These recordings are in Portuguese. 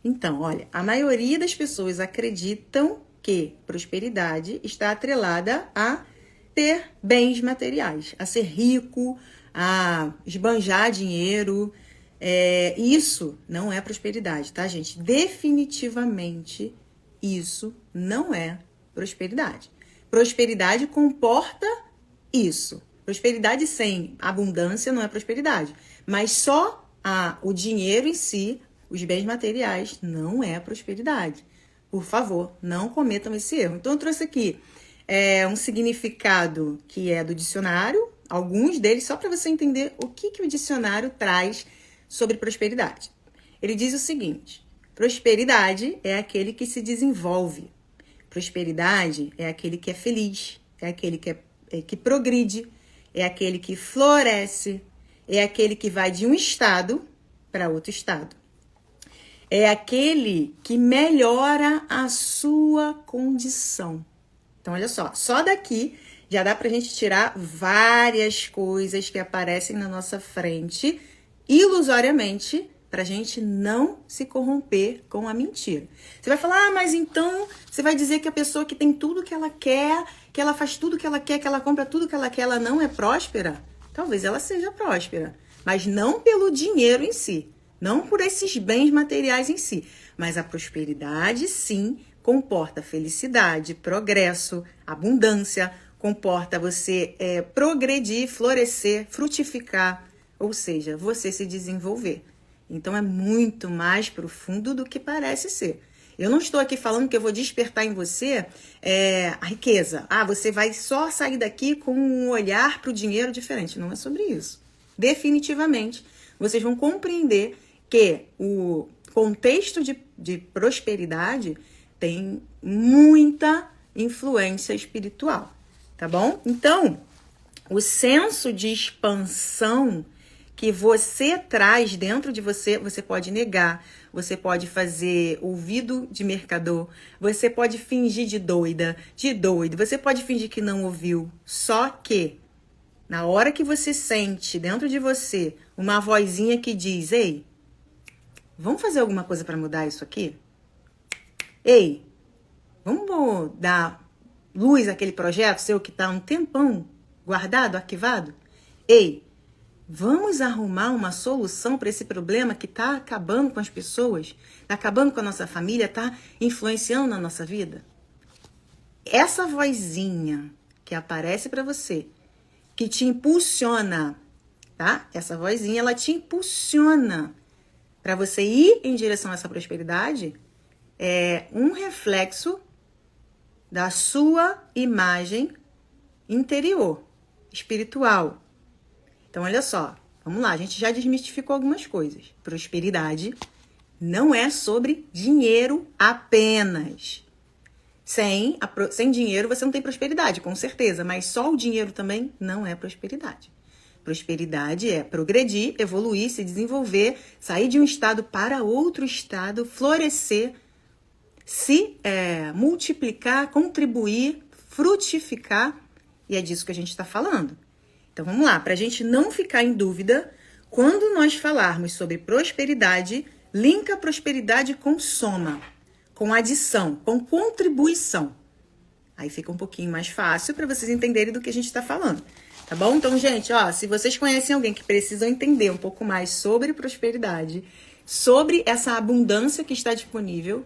Então, olha, a maioria das pessoas acreditam que prosperidade está atrelada a ter bens materiais, a ser rico, a esbanjar dinheiro. Isso não é prosperidade, tá, gente? Definitivamente, isso não é prosperidade. Prosperidade comporta isso. Prosperidade sem abundância não é prosperidade. Mas só o dinheiro em si, os bens materiais, não é prosperidade. Por favor, não cometam esse erro. Então, eu trouxe aqui um significado que é do dicionário, alguns deles, só para você entender o que o dicionário traz sobre prosperidade. Ele diz o seguinte: prosperidade é aquele que se desenvolve. Prosperidade é aquele que é feliz, é aquele que progride, é aquele que floresce, é aquele que vai de um estado para outro estado. É aquele que melhora a sua condição. Então, olha só daqui já dá pra gente tirar várias coisas que aparecem na nossa frente, ilusoriamente, pra gente não se corromper com a mentira. Você vai falar, mas então você vai dizer que a pessoa que tem tudo que ela quer, que ela faz tudo que ela quer, que ela compra tudo que ela quer, ela não é próspera? Talvez ela seja próspera, mas não pelo dinheiro em si. Não por esses bens materiais em si, mas a prosperidade, sim, comporta felicidade, progresso, abundância, comporta você progredir, florescer, frutificar, ou seja, você se desenvolver. Então, é muito mais profundo do que parece ser. Eu não estou aqui falando que eu vou despertar em você a riqueza. Você vai só sair daqui com um olhar para o dinheiro diferente. Não é sobre isso. Definitivamente, vocês vão compreender que o contexto de prosperidade tem muita influência espiritual, tá bom? Então, o senso de expansão que você traz dentro de você, você pode negar, você pode fazer ouvido de mercador, você pode fingir de doida, de doido, você pode fingir que não ouviu, só que na hora que você sente dentro de você uma vozinha que diz, ei, vamos fazer alguma coisa para mudar isso aqui? Ei, vamos dar luz àquele projeto seu que está um tempão guardado, arquivado? Ei, vamos arrumar uma solução para esse problema que está acabando com as pessoas, está acabando com a nossa família, está influenciando na nossa vida? Essa vozinha que aparece para você, que te impulsiona, tá? Essa vozinha, ela te impulsiona para você ir em direção a essa prosperidade, é um reflexo da sua imagem interior, espiritual. Então, olha só, vamos lá, a gente já desmistificou algumas coisas. Prosperidade não é sobre dinheiro apenas. Sem dinheiro você não tem prosperidade, com certeza, mas só o dinheiro também não é prosperidade. Prosperidade é progredir, evoluir, se desenvolver, sair de um estado para outro estado, florescer, se multiplicar, contribuir, frutificar, e é disso que a gente está falando. Então vamos lá, para a gente não ficar em dúvida, quando nós falarmos sobre prosperidade, linka prosperidade com soma, com adição, com contribuição. Aí fica um pouquinho mais fácil para vocês entenderem do que a gente está falando. Tá bom? Então, gente, se vocês conhecem alguém que precisa entender um pouco mais sobre prosperidade, sobre essa abundância que está disponível,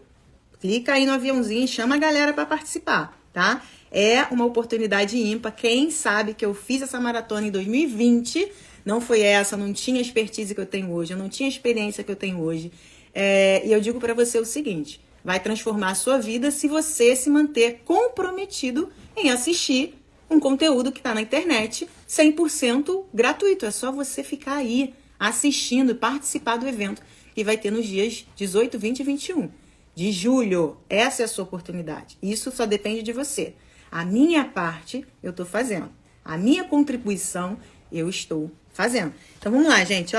clica aí no aviãozinho e chama a galera para participar, tá? É uma oportunidade ímpar. Quem sabe que eu fiz essa maratona em 2020, não foi essa, não tinha a expertise que eu tenho hoje, eu não tinha a experiência que eu tenho hoje. E eu digo para você o seguinte, vai transformar a sua vida se você se manter comprometido em assistir um conteúdo que está na internet 100% gratuito. É só você ficar aí assistindo, participar do evento que vai ter nos dias 18, 20 e 21 de julho. Essa é a sua oportunidade. Isso só depende de você. A minha parte eu estou fazendo. A minha contribuição eu estou fazendo. Então vamos lá, gente.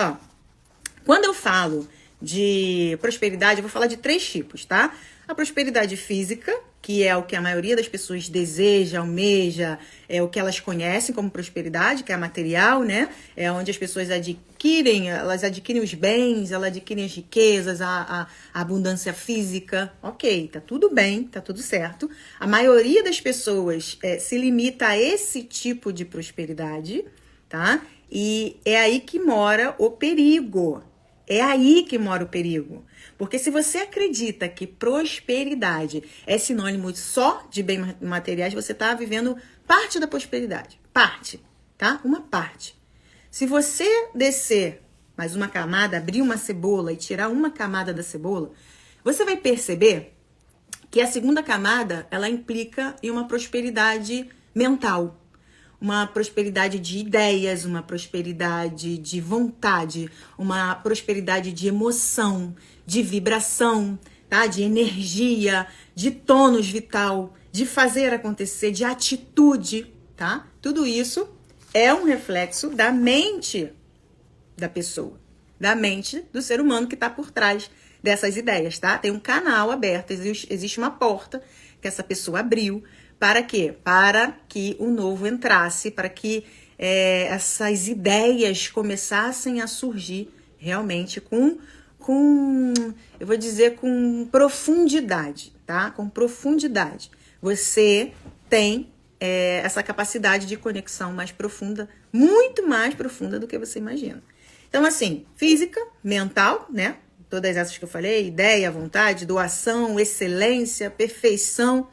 Quando eu falo de prosperidade, eu vou falar de 3 tipos, tá? A prosperidade física, que é o que a maioria das pessoas deseja, almeja, é o que elas conhecem como prosperidade, que é a material, né? É onde as pessoas elas adquirem os bens, elas adquirem as riquezas, a abundância física. Ok, tá tudo bem, tá tudo certo. A maioria das pessoas se limita a esse tipo de prosperidade, tá? E é aí que mora o perigo. É aí que mora o perigo. Porque se você acredita que prosperidade é sinônimo só de bens materiais, você está vivendo parte da prosperidade. Parte, tá? Uma parte. Se você descer mais uma camada, abrir uma cebola e tirar uma camada da cebola, você vai perceber que a segunda camada, ela implica em uma prosperidade mental. Uma prosperidade de ideias, uma prosperidade de vontade, uma prosperidade de emoção, de vibração, tá? De energia, de tônus vital, de fazer acontecer, de atitude, tá? Tudo isso é um reflexo da mente da pessoa, da mente do ser humano que está por trás dessas ideias, tá? Tem um canal aberto, existe uma porta que essa pessoa abriu. Para quê? Para que o novo entrasse, para que essas ideias começassem a surgir realmente eu vou dizer, com profundidade, tá? Com profundidade. Você tem essa capacidade de conexão mais profunda, muito mais profunda do que você imagina. Então, assim, física, mental, né? Todas essas que eu falei, ideia, vontade, doação, excelência, perfeição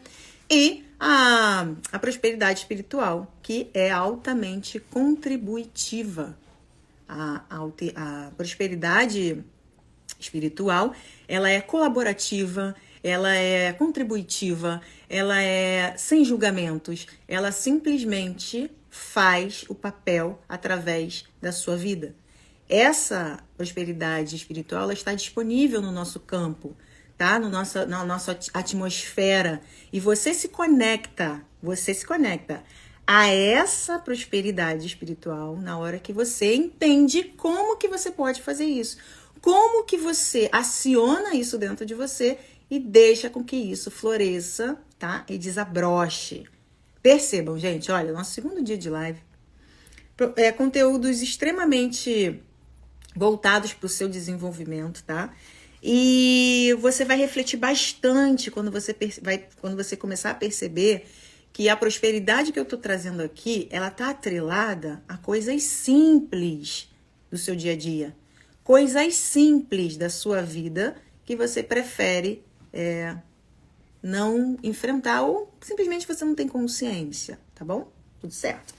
e a prosperidade espiritual, que é altamente contributiva. A prosperidade espiritual, ela é colaborativa, ela é contributiva, ela é sem julgamentos, ela simplesmente faz o papel através da sua vida. Essa prosperidade espiritual, ela está disponível no nosso campo, tá? Na nossa atmosfera. E você se conecta a essa prosperidade espiritual na hora que você entende como que você pode fazer isso. Como que você aciona isso dentro de você e deixa com que isso floresça, tá? E desabroche. Percebam, gente, olha, nosso segundo dia de live conteúdos extremamente voltados para o seu desenvolvimento, tá? E você vai refletir bastante quando você começar a perceber que a prosperidade que eu tô trazendo aqui, ela tá atrelada a coisas simples do seu dia a dia. Coisas simples da sua vida que você prefere não enfrentar ou simplesmente você não tem consciência, tá bom? Tudo certo?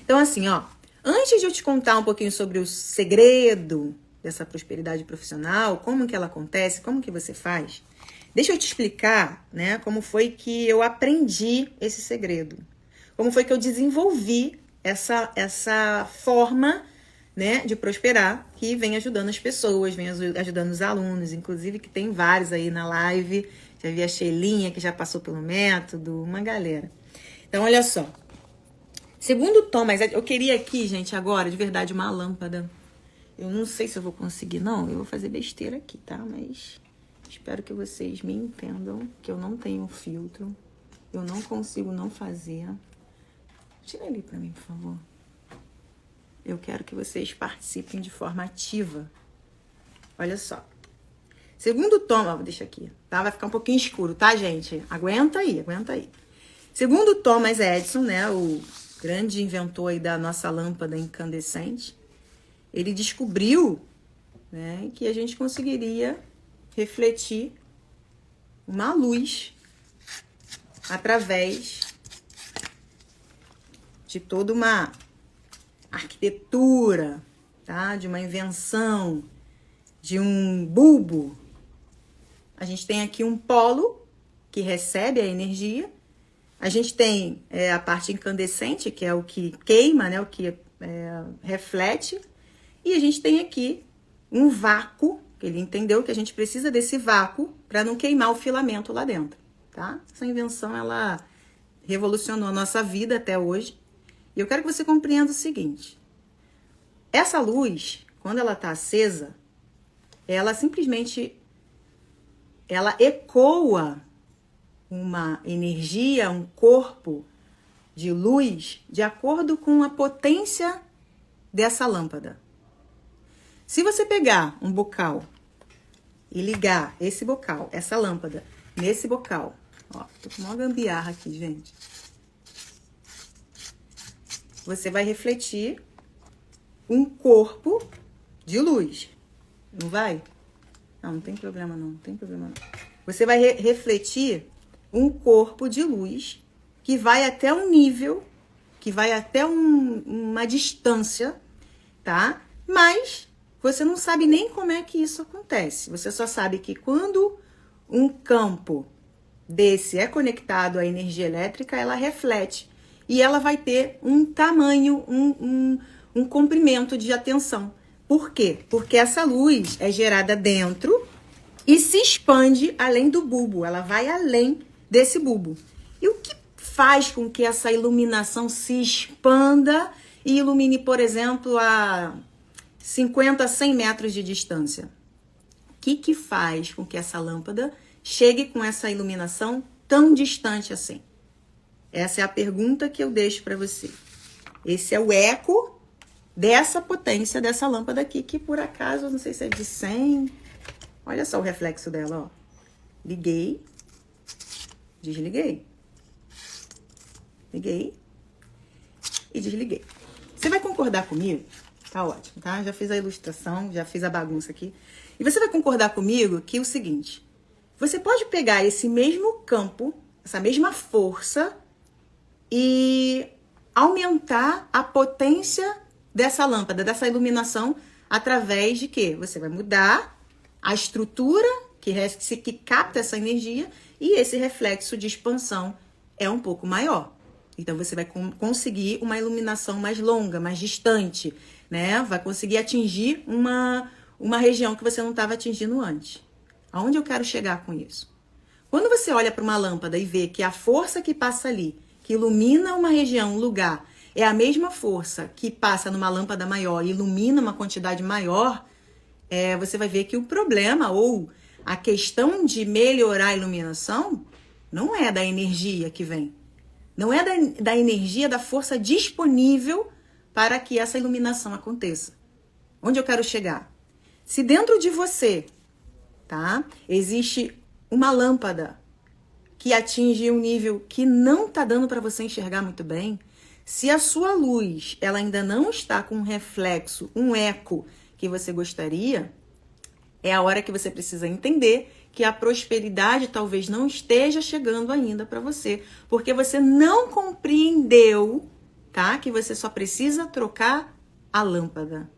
Então, assim, ó, antes de eu te contar um pouquinho sobre o segredo dessa prosperidade profissional, como que ela acontece, como que você faz, deixa eu te explicar, né, como foi que eu aprendi esse segredo, como foi que eu desenvolvi essa forma, né, de prosperar, que vem ajudando as pessoas, vem ajudando os alunos, inclusive que tem vários aí na live, já vi a Sheilinha que já passou pelo método, uma galera. Então, olha só, segundo Thomas, eu queria aqui, gente, agora, de verdade, uma lâmpada. Eu não sei se eu vou conseguir, não. Eu vou fazer besteira aqui, tá? Mas espero que vocês me entendam, que eu não tenho filtro. Eu não consigo não fazer. Tira ali pra mim, por favor. Eu quero que vocês participem de forma ativa. Olha só. Segundo Thomas, deixa aqui, tá? Vai ficar um pouquinho escuro, tá, gente? Aguenta aí, aguenta aí. Segundo Thomas Edison, né, o grande inventor aí da nossa lâmpada incandescente, ele descobriu, né, que a gente conseguiria refletir uma luz através de toda uma arquitetura, tá? De uma invenção, de um bulbo. A gente tem aqui um polo que recebe a energia. A gente tem a parte incandescente, que é o que queima, né? O que reflete. E a gente tem aqui um vácuo, que ele entendeu que a gente precisa desse vácuo para não queimar o filamento lá dentro, tá? Essa invenção, ela revolucionou a nossa vida até hoje. E eu quero que você compreenda o seguinte. Essa luz, quando ela está acesa, ela simplesmente ela ecoa uma energia, um corpo de luz de acordo com a potência dessa lâmpada. Se você pegar um bocal e ligar esse bocal, essa lâmpada, nesse bocal, ó, tô com uma gambiarra aqui, gente. Você vai refletir um corpo de luz. Não vai? Não tem problema não, não tem problema não. Você vai refletir um corpo de luz que vai até um nível, que vai até uma distância, tá? Mas você não sabe nem como é que isso acontece. Você só sabe que quando um campo desse é conectado à energia elétrica, ela reflete. E ela vai ter um tamanho, um comprimento de atenção. Por quê? Porque essa luz é gerada dentro e se expande além do bulbo. Ela vai além desse bulbo. E o que faz com que essa iluminação se expanda e ilumine, por exemplo, a 50, 100 metros de distância? O que faz com que essa lâmpada chegue com essa iluminação tão distante assim? Essa é a pergunta que eu deixo para você. Esse é o eco dessa potência dessa lâmpada aqui, que por acaso, não sei se é de 100. Olha só o reflexo dela, ó. Liguei, desliguei. Liguei e desliguei. Você vai concordar comigo? Tá ótimo, tá? Já fiz a ilustração, já fiz a bagunça aqui. E você vai concordar comigo que é o seguinte: você pode pegar esse mesmo campo, essa mesma força e aumentar a potência dessa lâmpada, dessa iluminação, através de quê? Você vai mudar a estrutura que capta essa energia e esse reflexo de expansão é um pouco maior. Então, você vai conseguir uma iluminação mais longa, mais distante, né? Vai conseguir atingir uma região que você não estava atingindo antes. Aonde eu quero chegar com isso? Quando você olha para uma lâmpada e vê que a força que passa ali, que ilumina uma região, um lugar, é a mesma força que passa numa lâmpada maior e ilumina uma quantidade maior, você vai ver que o problema ou a questão de melhorar a iluminação não é da energia que vem. Não é da energia, da força disponível para que essa iluminação aconteça. Onde eu quero chegar? Se dentro de você, tá, existe uma lâmpada que atinge um nível que não tá dando para você enxergar muito bem, se a sua luz ela ainda não está com um reflexo, um eco que você gostaria, é a hora que você precisa entender que a prosperidade talvez não esteja chegando ainda para você, porque você não compreendeu, tá? Que você só precisa trocar a lâmpada.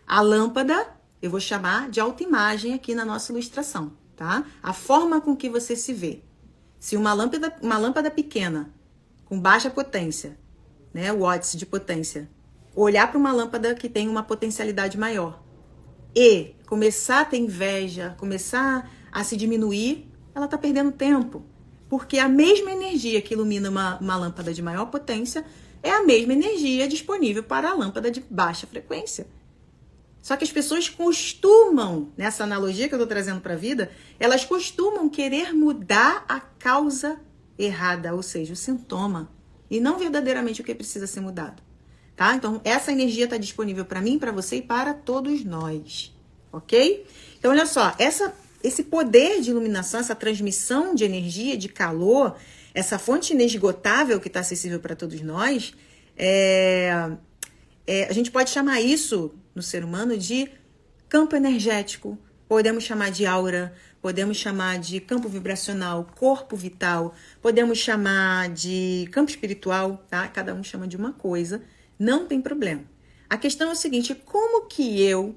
A lâmpada, eu vou chamar de autoimagem aqui na nossa ilustração, tá? A forma com que você se vê. Se uma lâmpada pequena, com baixa potência, né, watts de potência, olhar para uma lâmpada que tem uma potencialidade maior e começar a ter inveja, começar a se diminuir, ela está perdendo tempo. Porque a mesma energia que ilumina uma lâmpada de maior potência é a mesma energia disponível para a lâmpada de baixa frequência. Só que as pessoas costumam, nessa analogia que eu estou trazendo para a vida, elas costumam querer mudar a causa errada, ou seja, o sintoma, e não verdadeiramente o que precisa ser mudado. Tá? Então, essa energia está disponível para mim, para você e para todos nós. Ok? Então, olha só, esse poder de iluminação, essa transmissão de energia, de calor, essa fonte inesgotável que está acessível para todos nós, a gente pode chamar isso, no ser humano, de campo energético, podemos chamar de aura, podemos chamar de campo vibracional, corpo vital, podemos chamar de campo espiritual, tá? Cada um chama de uma coisa, não tem problema. A questão é o seguinte: como que eu,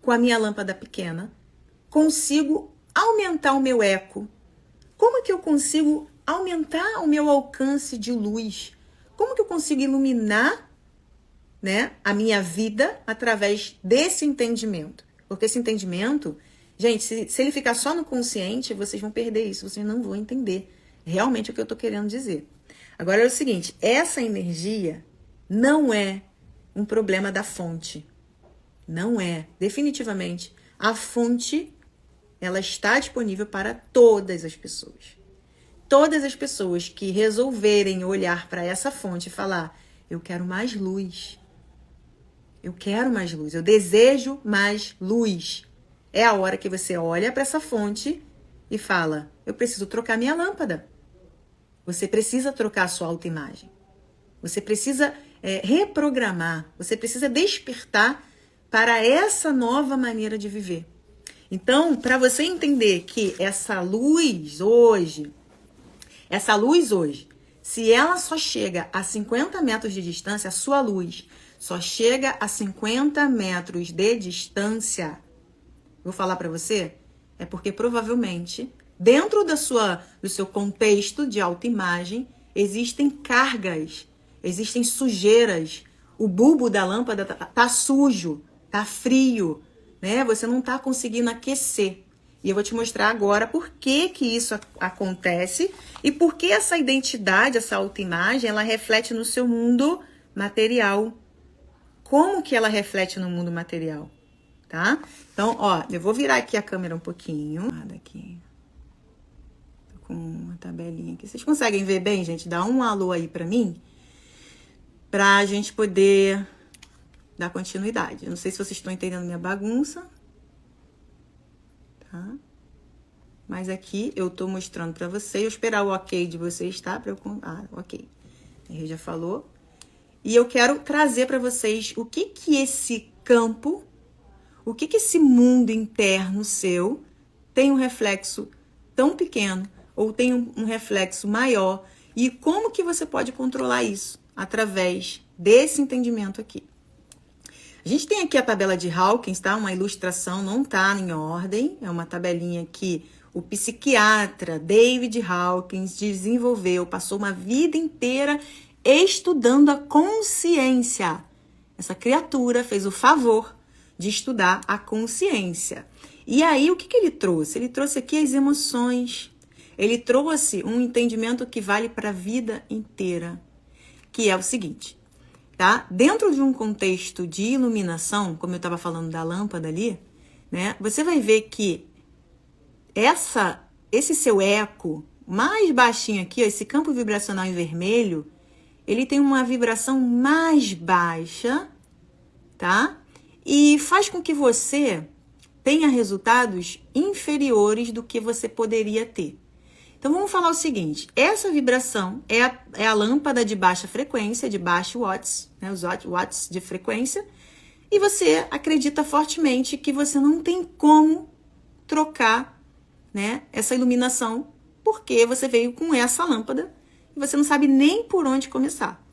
com a minha lâmpada pequena, consigo aumentar o meu eco? Como que eu consigo aumentar o meu alcance de luz? Como que eu consigo iluminar, né, a minha vida através desse entendimento? Porque esse entendimento, gente, se ele ficar só no consciente, vocês vão perder isso, vocês não vão entender realmente o que eu tô querendo dizer. Agora é o seguinte: essa energia não é um problema da fonte. Não é. Definitivamente, A fonte, ela está disponível para todas as pessoas. Todas as pessoas que resolverem olhar para essa fonte e falar, eu quero mais luz. Eu quero mais luz, eu desejo mais luz. É a hora que você olha para essa fonte e fala, eu preciso trocar minha lâmpada. Você precisa trocar a sua autoimagem. Você precisa reprogramar, você precisa despertar para essa nova maneira de viver. Então, para você entender que essa luz hoje, se ela só chega a 50 metros de distância, a sua luz só chega a 50 metros de distância, vou falar para você, é porque provavelmente, dentro do seu contexto de autoimagem, existem cargas, existem sujeiras, o bulbo da lâmpada tá sujo, tá frio, né? Você não tá conseguindo aquecer. E eu vou te mostrar agora por que isso acontece e por que essa identidade, essa autoimagem, ela reflete no seu mundo material. Como que ela reflete no mundo material, tá? Então, ó, eu vou virar aqui a câmera um pouquinho. Aqui. Tô com uma tabelinha aqui. Vocês conseguem ver bem, gente? Dá um alô aí pra mim, pra gente poder dar continuidade. Eu não sei se vocês estão entendendo minha bagunça. Tá? Mas aqui eu tô mostrando pra vocês. Eu esperar o ok de vocês, tá? Ok. Ele já falou. E eu quero trazer pra vocês o que esse campo, o que esse mundo interno seu tem um reflexo tão pequeno ou tem um reflexo maior e como que você pode controlar isso através desse entendimento aqui. A gente tem aqui a tabela de Hawkins, tá? Uma ilustração, não tá em ordem. É uma tabelinha que o psiquiatra David Hawkins desenvolveu, passou uma vida inteira estudando a consciência. Essa criatura fez o favor de estudar a consciência. E aí, o que ele trouxe? Ele trouxe aqui as emoções. Ele trouxe um entendimento que vale para a vida inteira, que é o seguinte. Tá? Dentro de um contexto de iluminação, como eu estava falando da lâmpada ali, né? Você vai ver que esse seu eco mais baixinho aqui, ó, esse campo vibracional em vermelho, ele tem uma vibração mais baixa, tá? E faz com que você tenha resultados inferiores do que você poderia ter. Então, vamos falar o seguinte, essa vibração é a lâmpada de baixa frequência, de baixo watts, né, os watts de frequência, e você acredita fortemente que você não tem como trocar, né, essa iluminação, porque você veio com essa lâmpada e você não sabe nem por onde começar.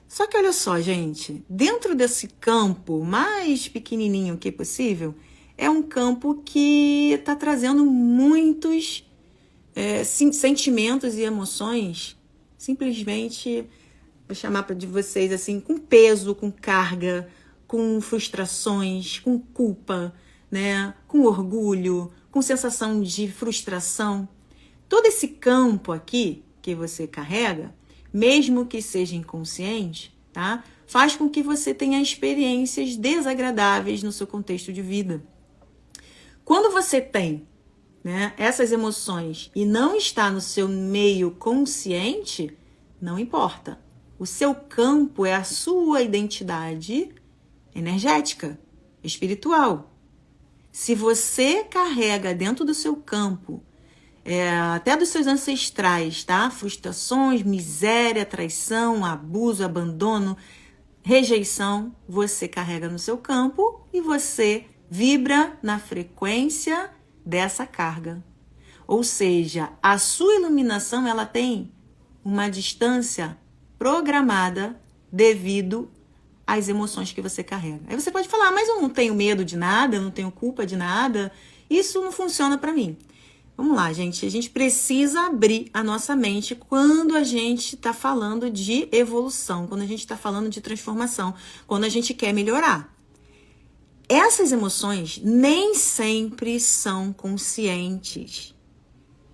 Só que olha só, gente, dentro desse campo mais pequenininho que possível, é um campo que está trazendo muitos sentimentos e emoções, simplesmente, vou chamar de vocês assim, com peso, com carga, com frustrações, com culpa, né? Com orgulho, com sensação de frustração. Todo esse campo aqui que você carrega, mesmo que seja inconsciente, tá? Faz com que você tenha experiências desagradáveis no seu contexto de vida. Quando você tem, né, essas emoções e não está no seu meio consciente, não importa. O seu campo é a sua identidade energética, espiritual. Se você carrega dentro do seu campo, até dos seus ancestrais, tá? Frustrações, miséria, traição, abuso, abandono, rejeição, você carrega no seu campo e você vibra na frequência dessa carga. Ou seja, a sua iluminação ela tem uma distância programada devido às emoções que você carrega. Aí você pode falar, mas eu não tenho medo de nada, eu não tenho culpa de nada. Isso não funciona para mim. Vamos lá, gente. A gente precisa abrir a nossa mente quando a gente está falando de evolução, quando a gente está falando de transformação, quando a gente quer melhorar. Essas emoções nem sempre são conscientes.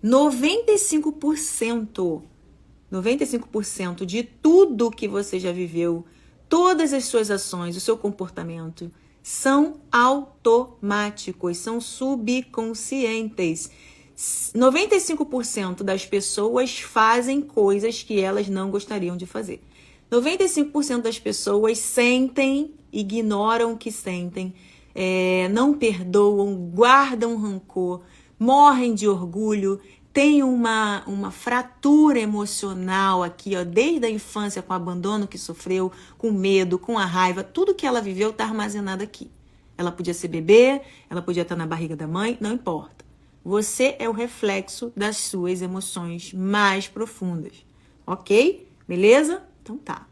95% de tudo que você já viveu, todas as suas ações, o seu comportamento, são automáticos, são subconscientes. 95% das pessoas fazem coisas que elas não gostariam de fazer. 95% das pessoas sentem, ignoram o que sentem, não perdoam, guardam rancor, morrem de orgulho, tem uma fratura emocional aqui, ó, desde a infância, com o abandono que sofreu, com medo, com a raiva, tudo que ela viveu está armazenado aqui. Ela podia ser bebê, ela podia estar na barriga da mãe, não importa. Você é o reflexo das suas emoções mais profundas, ok? Beleza? Então tá.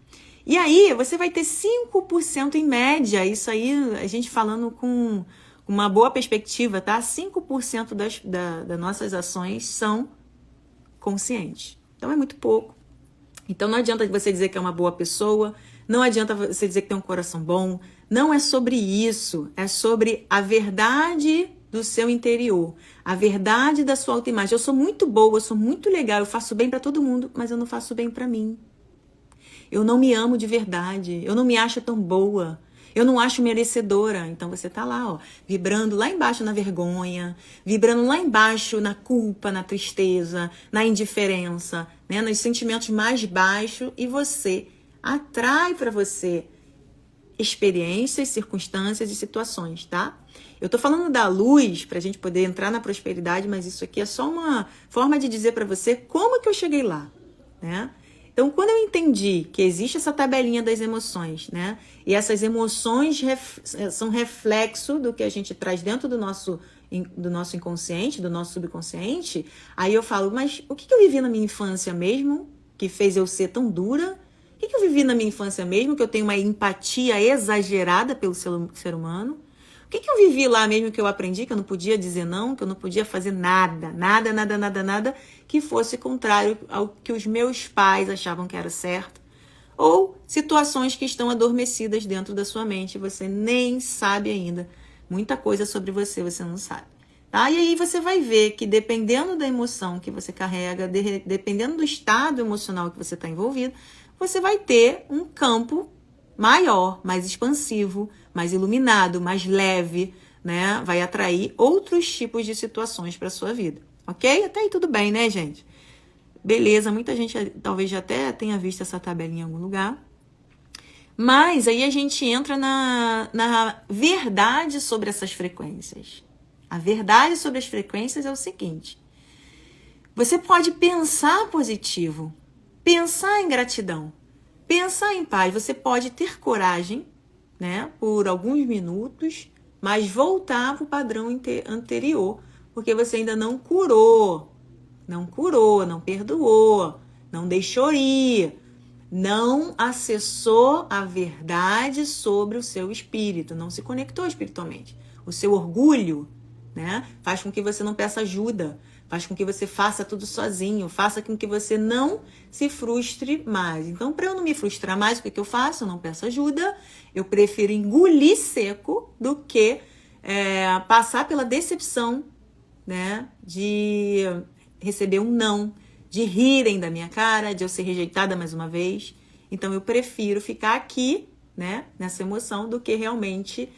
E aí, você vai ter 5% em média, isso aí a gente falando com uma boa perspectiva, tá? 5% das nossas ações são conscientes. Então é muito pouco. Então não adianta você dizer que é uma boa pessoa, não adianta você dizer que tem um coração bom, não é sobre isso, é sobre a verdade do seu interior, a verdade da sua autoimagem. Eu sou muito boa, eu sou muito legal, eu faço bem para todo mundo, mas eu não faço bem para mim. Eu não me amo de verdade, eu não me acho tão boa, eu não acho merecedora. Então você tá lá, ó, vibrando lá embaixo na vergonha, vibrando lá embaixo na culpa, na tristeza, na indiferença, né, nos sentimentos mais baixos, e você atrai para você experiências, circunstâncias e situações, tá? Eu tô falando da luz pra gente poder entrar na prosperidade, mas isso aqui é só uma forma de dizer pra você como que eu cheguei lá, né? Então, quando eu entendi que existe essa tabelinha das emoções, né? E essas emoções são reflexo do que a gente traz dentro do nosso inconsciente, do nosso subconsciente, aí eu falo, mas o que eu vivi na minha infância mesmo, que fez eu ser tão dura? O que eu vivi na minha infância mesmo, que eu tenho uma empatia exagerada pelo ser humano? O que eu vivi lá mesmo que eu aprendi, que eu não podia dizer não, que eu não podia fazer nada que fosse contrário ao que os meus pais achavam que era certo? Ou situações que estão adormecidas dentro da sua mente, você nem sabe ainda. Muita coisa sobre você não sabe. Tá? E aí você vai ver que dependendo da emoção que você carrega, dependendo do estado emocional que você está envolvido, você vai ter um campo maior, mais expansivo, mais iluminado, mais leve, né? Vai atrair outros tipos de situações para sua vida, ok? Até aí tudo bem, né, gente? Beleza, muita gente talvez já até tenha visto essa tabelinha em algum lugar. Mas aí a gente entra na verdade sobre essas frequências. A verdade sobre as frequências é o seguinte: você pode pensar positivo, pensar em gratidão, pensar em paz. Você pode ter coragem, né, por alguns minutos, mas voltar para o padrão anterior, porque você ainda não curou, não perdoou, não deixou ir, não acessou a verdade sobre o seu espírito, não se conectou espiritualmente. O seu orgulho, né, faz com que você não peça ajuda, faz com que você faça tudo sozinho, faça com que você não se frustre mais. Então, para eu não me frustrar mais, o que eu faço? Eu não peço ajuda, eu prefiro engolir seco do que passar pela decepção, né, de receber um não, de rirem da minha cara, de eu ser rejeitada mais uma vez. Então, eu prefiro ficar aqui, né, nessa emoção, do que realmente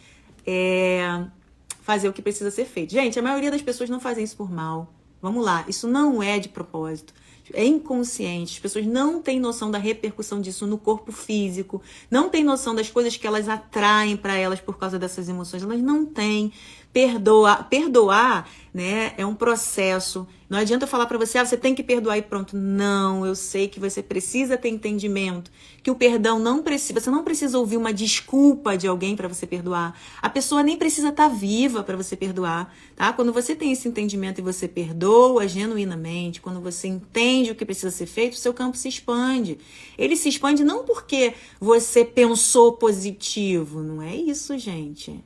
fazer o que precisa ser feito. Gente, a maioria das pessoas não fazem isso por mal. Vamos lá, isso não é de propósito, é inconsciente. As pessoas não têm noção da repercussão disso no corpo físico, não têm noção das coisas que elas atraem para elas por causa dessas emoções, elas não têm. Perdoar, né, é um processo. Não adianta eu falar para você, você tem que perdoar e pronto. Não, eu sei que você precisa ter entendimento, que o perdão não precisa, você não precisa ouvir uma desculpa de alguém para você perdoar. A pessoa nem precisa estar viva para você perdoar, tá? Quando você tem esse entendimento e você perdoa genuinamente, quando você entende o que precisa ser feito, o seu campo se expande. Ele se expande não porque você pensou positivo, não é isso, gente.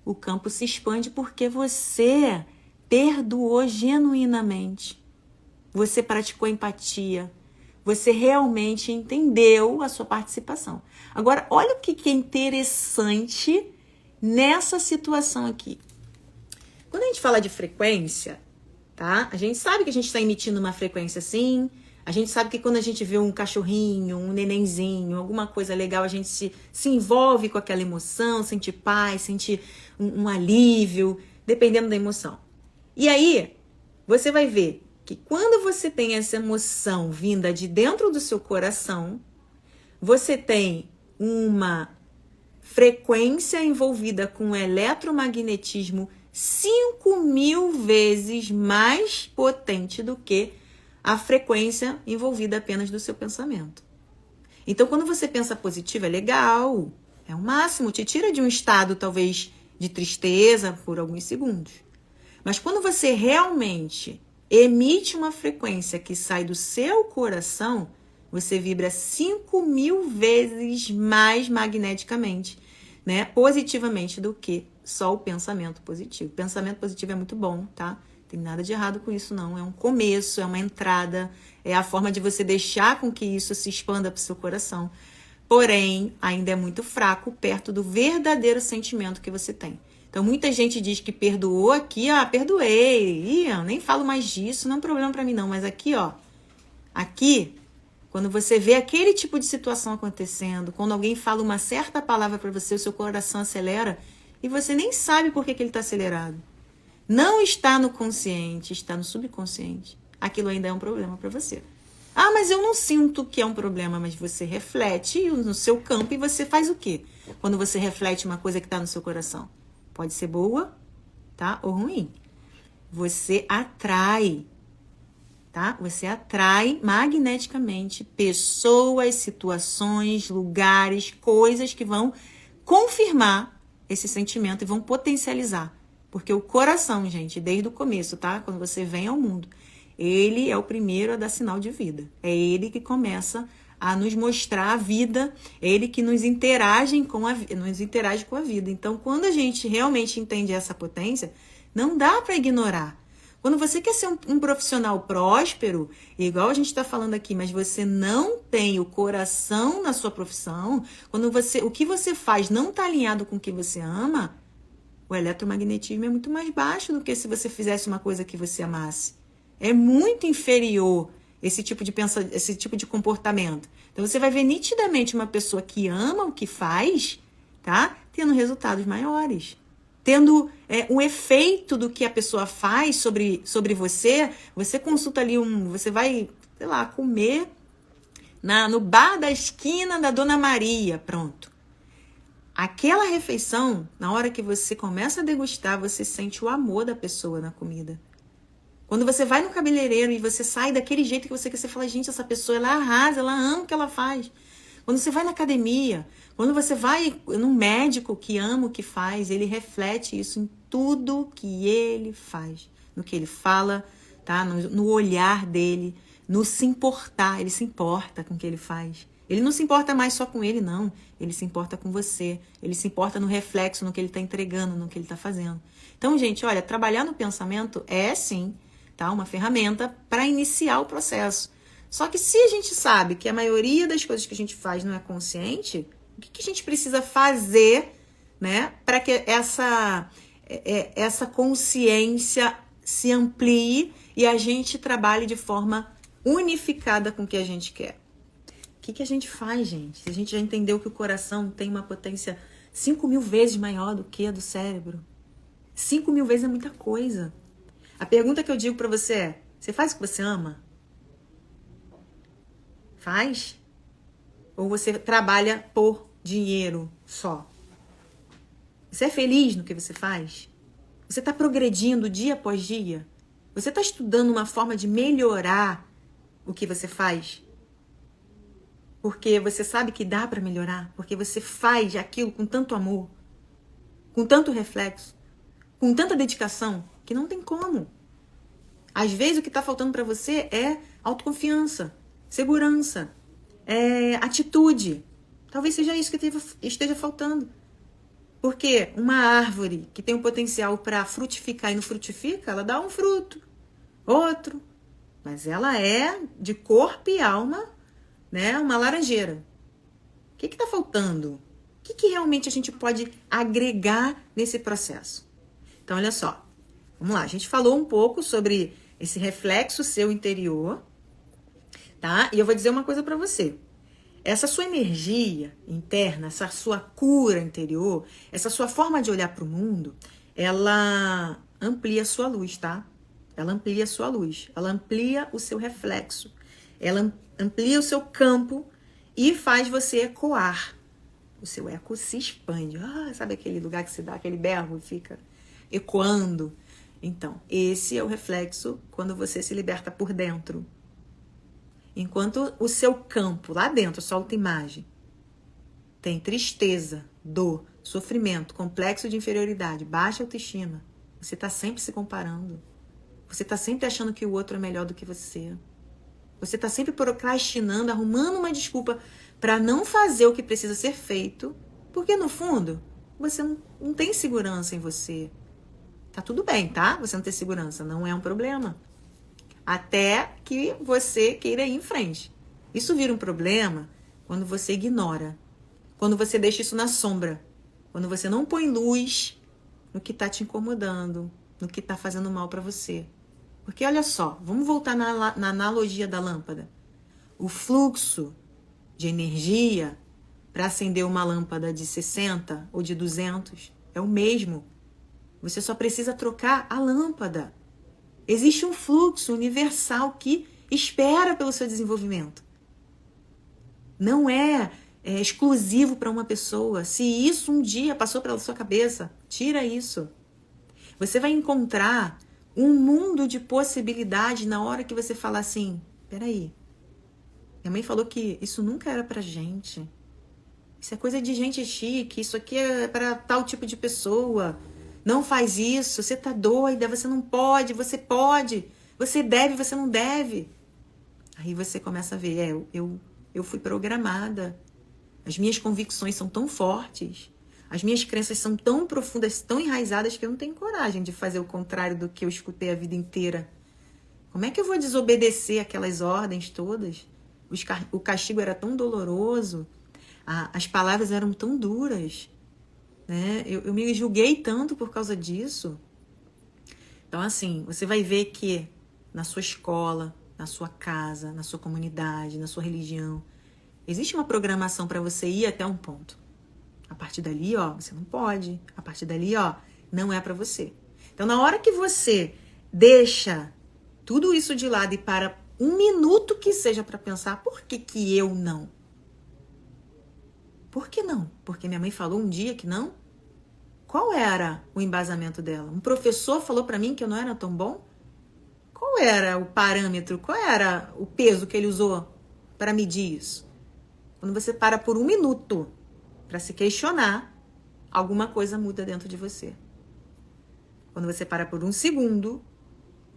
O campo se expande porque você perdoou genuinamente. Você praticou empatia. Você realmente entendeu a sua participação. Agora, olha o que é interessante nessa situação aqui. Quando a gente fala de frequência, tá? A gente sabe que a gente está emitindo uma frequência assim, A gente sabe que quando a gente vê um cachorrinho, um nenenzinho, alguma coisa legal, a gente se envolve com aquela emoção, sente paz, sente um alívio, dependendo da emoção. E aí, você vai ver que quando você tem essa emoção vinda de dentro do seu coração, você tem uma frequência envolvida com um eletromagnetismo 5.000 vezes mais potente do que a frequência envolvida apenas do seu pensamento. Então, quando você pensa positivo, é legal, é o máximo, te tira de um estado, talvez, de tristeza por alguns segundos. Mas quando você realmente emite uma frequência que sai do seu coração, você vibra 5.000 vezes mais magneticamente, né, positivamente do que só o pensamento positivo. O pensamento positivo é muito bom, tá? Tem nada de errado com isso, não. É um começo, é uma entrada, é a forma de você deixar com que isso se expanda para o seu coração. Porém, ainda é muito fraco perto do verdadeiro sentimento que você tem. Então, muita gente diz que perdoou aqui, perdoei, eu nem falo mais disso, não é um problema para mim não, mas aqui, aqui, quando você vê aquele tipo de situação acontecendo, quando alguém fala uma certa palavra para você, o seu coração acelera e você nem sabe por que ele está acelerado. Não está no consciente, está no subconsciente. Aquilo ainda é um problema para você. Mas eu não sinto que é um problema, mas você reflete no seu campo e você faz o quê? Quando você reflete uma coisa que está no seu coração? Pode ser boa, tá? Ou ruim. Você atrai, tá? Você atrai magneticamente pessoas, situações, lugares, coisas que vão confirmar esse sentimento e vão potencializar. Porque o coração, gente, desde o começo, tá? Quando você vem ao mundo, ele é o primeiro a dar sinal de vida. É ele que começa a nos mostrar a vida, é ele que nos interage com a vida. Então, quando a gente realmente entende essa potência, não dá para ignorar. Quando você quer ser um profissional próspero, igual a gente está falando aqui, mas você não tem o coração na sua profissão, quando o que você faz não está alinhado com o que você ama, o eletromagnetismo é muito mais baixo do que se você fizesse uma coisa que você amasse. É muito inferior esse tipo de comportamento. Então, você vai ver nitidamente uma pessoa que ama o que faz, tá? Tendo resultados maiores. Tendo o efeito do que a pessoa faz sobre você. Você consulta ali você vai, sei lá, comer no bar da esquina da Dona Maria, pronto. Aquela refeição, na hora que você começa a degustar, você sente o amor da pessoa na comida. Quando você vai no cabeleireiro e você sai daquele jeito que você quer, você fala, gente, essa pessoa, ela arrasa, ela ama o que ela faz. Quando você vai na academia, quando você vai num médico que ama o que faz, ele reflete isso em tudo que ele faz. No que ele fala, tá? No olhar dele, no se importar. Ele se importa com o que ele faz. Ele não se importa mais só com ele, não. Ele se importa com você. Ele se importa no reflexo, no que ele está entregando, no que ele está fazendo. Então, gente, olha, trabalhar no pensamento é, sim, tá? Uma ferramenta para iniciar o processo. Só que se a gente sabe que a maioria das coisas que a gente faz não é consciente, o que a gente precisa fazer, né, para que essa consciência se amplie e a gente trabalhe de forma unificada com o que a gente quer? O que a gente faz, gente? Se a gente já entendeu que o coração tem uma potência 5.000 vezes maior do que a do cérebro. 5.000 vezes é muita coisa. A pergunta que eu digo pra você é, você faz o que você ama? Faz? Ou você trabalha por dinheiro só? Você é feliz no que você faz? Você está progredindo dia após dia? Você está estudando uma forma de melhorar o que você faz? Porque você sabe que dá para melhorar? Porque você faz aquilo com tanto amor, com tanto reflexo, com tanta dedicação, que não tem como. Às vezes o que está faltando para você é autoconfiança, segurança, atitude. Talvez seja isso que esteja faltando. Porque uma árvore que tem um potencial para frutificar e não frutifica, ela dá um fruto, outro. Mas ela é de corpo e alma, né, uma laranjeira. O que está faltando? O que realmente a gente pode agregar nesse processo? Então, olha só. Vamos lá, a gente falou um pouco sobre esse reflexo seu interior. tá? E eu vou dizer uma coisa para você. Essa sua energia interna, essa sua cura interior, essa sua forma de olhar para o mundo, ela amplia a sua luz, tá? Ela amplia a sua luz, ela amplia o seu reflexo, ela amplia o seu campo e faz você ecoar. O seu eco se expande. Sabe aquele lugar que você dá aquele berro e fica ecoando? Então, esse é o reflexo quando você se liberta por dentro. Enquanto o seu campo, lá dentro, a sua autoimagem, tem tristeza, dor, sofrimento, complexo de inferioridade, baixa autoestima, você está sempre se comparando. Você está sempre achando que o outro é melhor do que você. Você está sempre procrastinando, arrumando uma desculpa para não fazer o que precisa ser feito, porque no fundo, você não tem segurança em você. Tá tudo bem, tá? Você não ter segurança, não é um problema. Até que você queira ir em frente. Isso vira um problema quando você ignora, quando você deixa isso na sombra, quando você não põe luz no que tá te incomodando, no que tá fazendo mal para você. Porque olha só, vamos voltar na analogia da lâmpada. O fluxo de energia para acender uma lâmpada de 60 ou de 200 é o mesmo. Você só precisa trocar a lâmpada. Existe um fluxo universal que espera pelo seu desenvolvimento. Não é exclusivo para uma pessoa. Se isso um dia passou pela sua cabeça, tira isso. Você vai encontrar um mundo de possibilidades na hora que você falar assim, peraí, minha mãe falou que isso nunca era pra gente. Isso é coisa de gente chique, isso aqui é para tal tipo de pessoa. Não faz isso, você tá doida, você não pode, você pode. Você deve, você não deve. Aí você começa a ver, eu fui programada. As minhas convicções são tão fortes. As minhas crenças são tão profundas, tão enraizadas que eu não tenho coragem de fazer o contrário do que eu escutei a vida inteira. Como é que eu vou desobedecer aquelas ordens todas? O castigo era tão doloroso, as palavras eram tão duras, né? Eu me julguei tanto por causa disso. Então, assim, você vai ver que na sua escola, na sua casa, na sua comunidade, na sua religião, existe uma programação para você ir até um ponto. A partir dali, você não pode. A partir dali, não é para você. Então, na hora que você deixa tudo isso de lado e para um minuto que seja para pensar, por que eu não? Por que não? Porque minha mãe falou um dia que não? Qual era o embasamento dela? Um professor falou para mim que eu não era tão bom? Qual era o parâmetro? Qual era o peso que ele usou para medir isso? Quando você para por um minuto para se questionar, alguma coisa muda dentro de você. Quando você para por um segundo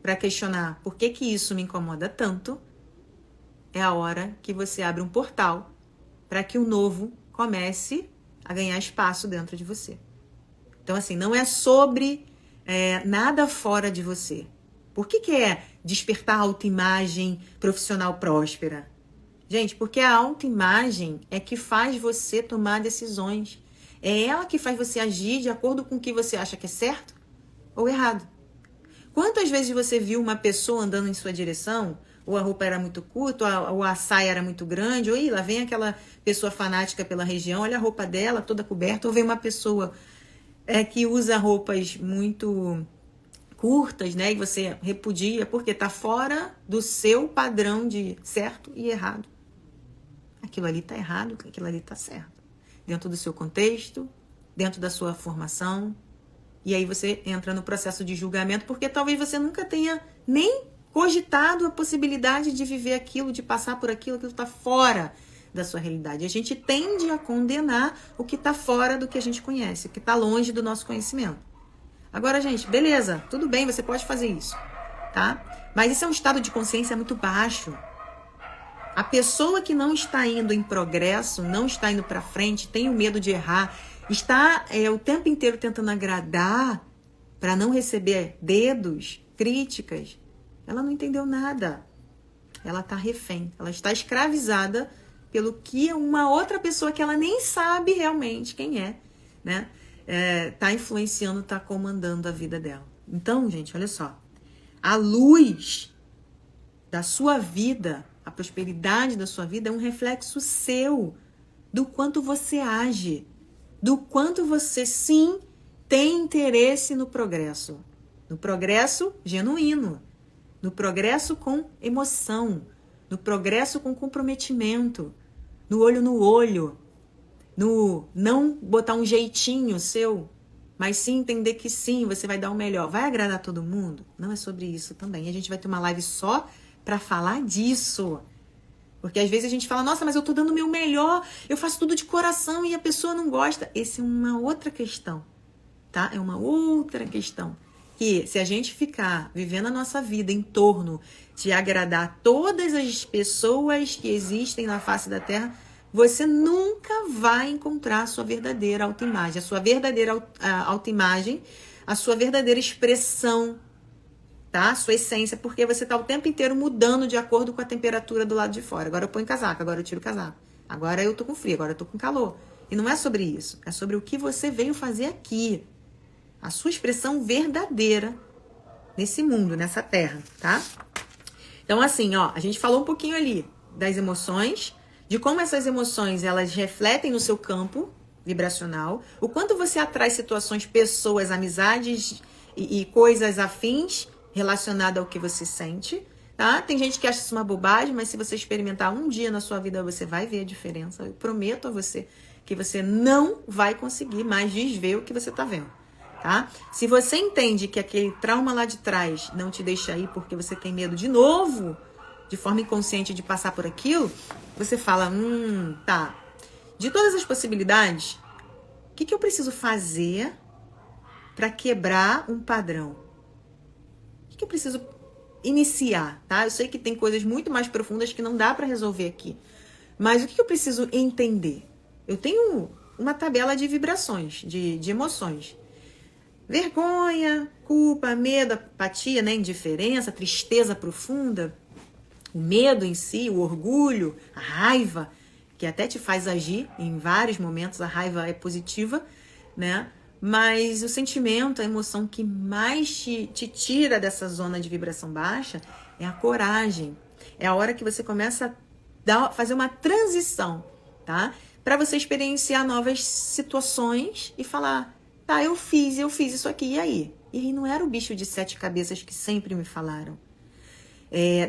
para questionar por que isso me incomoda tanto, é a hora que você abre um portal para que o novo comece a ganhar espaço dentro de você. Então, assim, não é sobre nada fora de você. Por que é despertar a autoimagem profissional próspera? Gente, porque a autoimagem é que faz você tomar decisões. É ela que faz você agir de acordo com o que você acha que é certo ou errado. Quantas vezes você viu uma pessoa andando em sua direção, ou a roupa era muito curta, ou a saia era muito grande, ou lá vem aquela pessoa fanática pela região, olha a roupa dela toda coberta, ou vem uma pessoa que usa roupas muito curtas, né? E você repudia porque tá fora do seu padrão de certo e errado. Aquilo ali tá errado, aquilo ali tá certo. Dentro do seu contexto, dentro da sua formação. E aí você entra no processo de julgamento porque talvez você nunca tenha nem cogitado a possibilidade de viver aquilo, de passar por aquilo tá fora da sua realidade. A gente tende a condenar o que tá fora do que a gente conhece, o que tá longe do nosso conhecimento. Agora, gente, beleza, tudo bem, você pode fazer isso, tá? Mas isso é um estado de consciência muito baixo. A pessoa que não está indo em progresso, não está indo para frente, tem o medo de errar, está o tempo inteiro tentando agradar para não receber dedos, críticas, ela não entendeu nada. Ela está refém, ela está escravizada pelo que uma outra pessoa que ela nem sabe realmente quem é, né? Tá influenciando, tá comandando a vida dela. Então, gente, olha só. A luz da sua vida, a prosperidade da sua vida é um reflexo seu, do quanto você age, do quanto você sim tem interesse no progresso genuíno, no progresso com emoção, no progresso com comprometimento, no olho, no não botar um jeitinho seu, mas sim entender que sim, você vai dar o melhor. Vai agradar todo mundo? Não é sobre isso também. A gente vai ter uma live só para falar disso. Porque às vezes a gente fala, nossa, mas eu tô dando o meu melhor, eu faço tudo de coração e a pessoa não gosta. Essa é uma outra questão, tá? É uma outra questão. Que se a gente ficar vivendo a nossa vida em torno de agradar todas as pessoas que existem na face da Terra, você nunca vai encontrar a sua verdadeira autoimagem, a sua verdadeira autoimagem, a sua verdadeira expressão, tá? A sua essência, porque você tá o tempo inteiro mudando de acordo com a temperatura do lado de fora. Agora eu ponho casaco, agora eu tiro o casaco. Agora eu tô com frio, agora eu tô com calor. E não é sobre isso, é sobre o que você veio fazer aqui. A sua expressão verdadeira nesse mundo, nessa terra, tá? Então, assim, ó, a gente falou um pouquinho ali das emoções, de como essas emoções, elas refletem no seu campo vibracional, o quanto você atrai situações, pessoas, amizades e coisas afins relacionadas ao que você sente, tá? Tem gente que acha isso uma bobagem, mas se você experimentar um dia na sua vida, você vai ver a diferença. Eu prometo a você que você não vai conseguir mais desver o que você tá vendo. Tá? Se você entende que aquele trauma lá de trás não te deixa ir porque você tem medo de novo, de forma inconsciente de passar por aquilo, você fala, tá, de todas as possibilidades, o que eu preciso fazer para quebrar um padrão? O que eu preciso iniciar, tá? Eu sei que tem coisas muito mais profundas que não dá para resolver aqui, mas o que eu preciso entender? Eu tenho uma tabela de vibrações, de emoções. Vergonha, culpa, medo, apatia, né? Indiferença, tristeza profunda, o medo em si, o orgulho, a raiva, que até te faz agir em vários momentos. A raiva é positiva, né? Mas o sentimento, a emoção que mais te tira dessa zona de vibração baixa é a coragem. É a hora que você começa a fazer uma transição, tá? Para você experienciar novas situações e falar, tá, eu fiz isso aqui, e aí? E aí não era o bicho de 7 cabeças que sempre me falaram.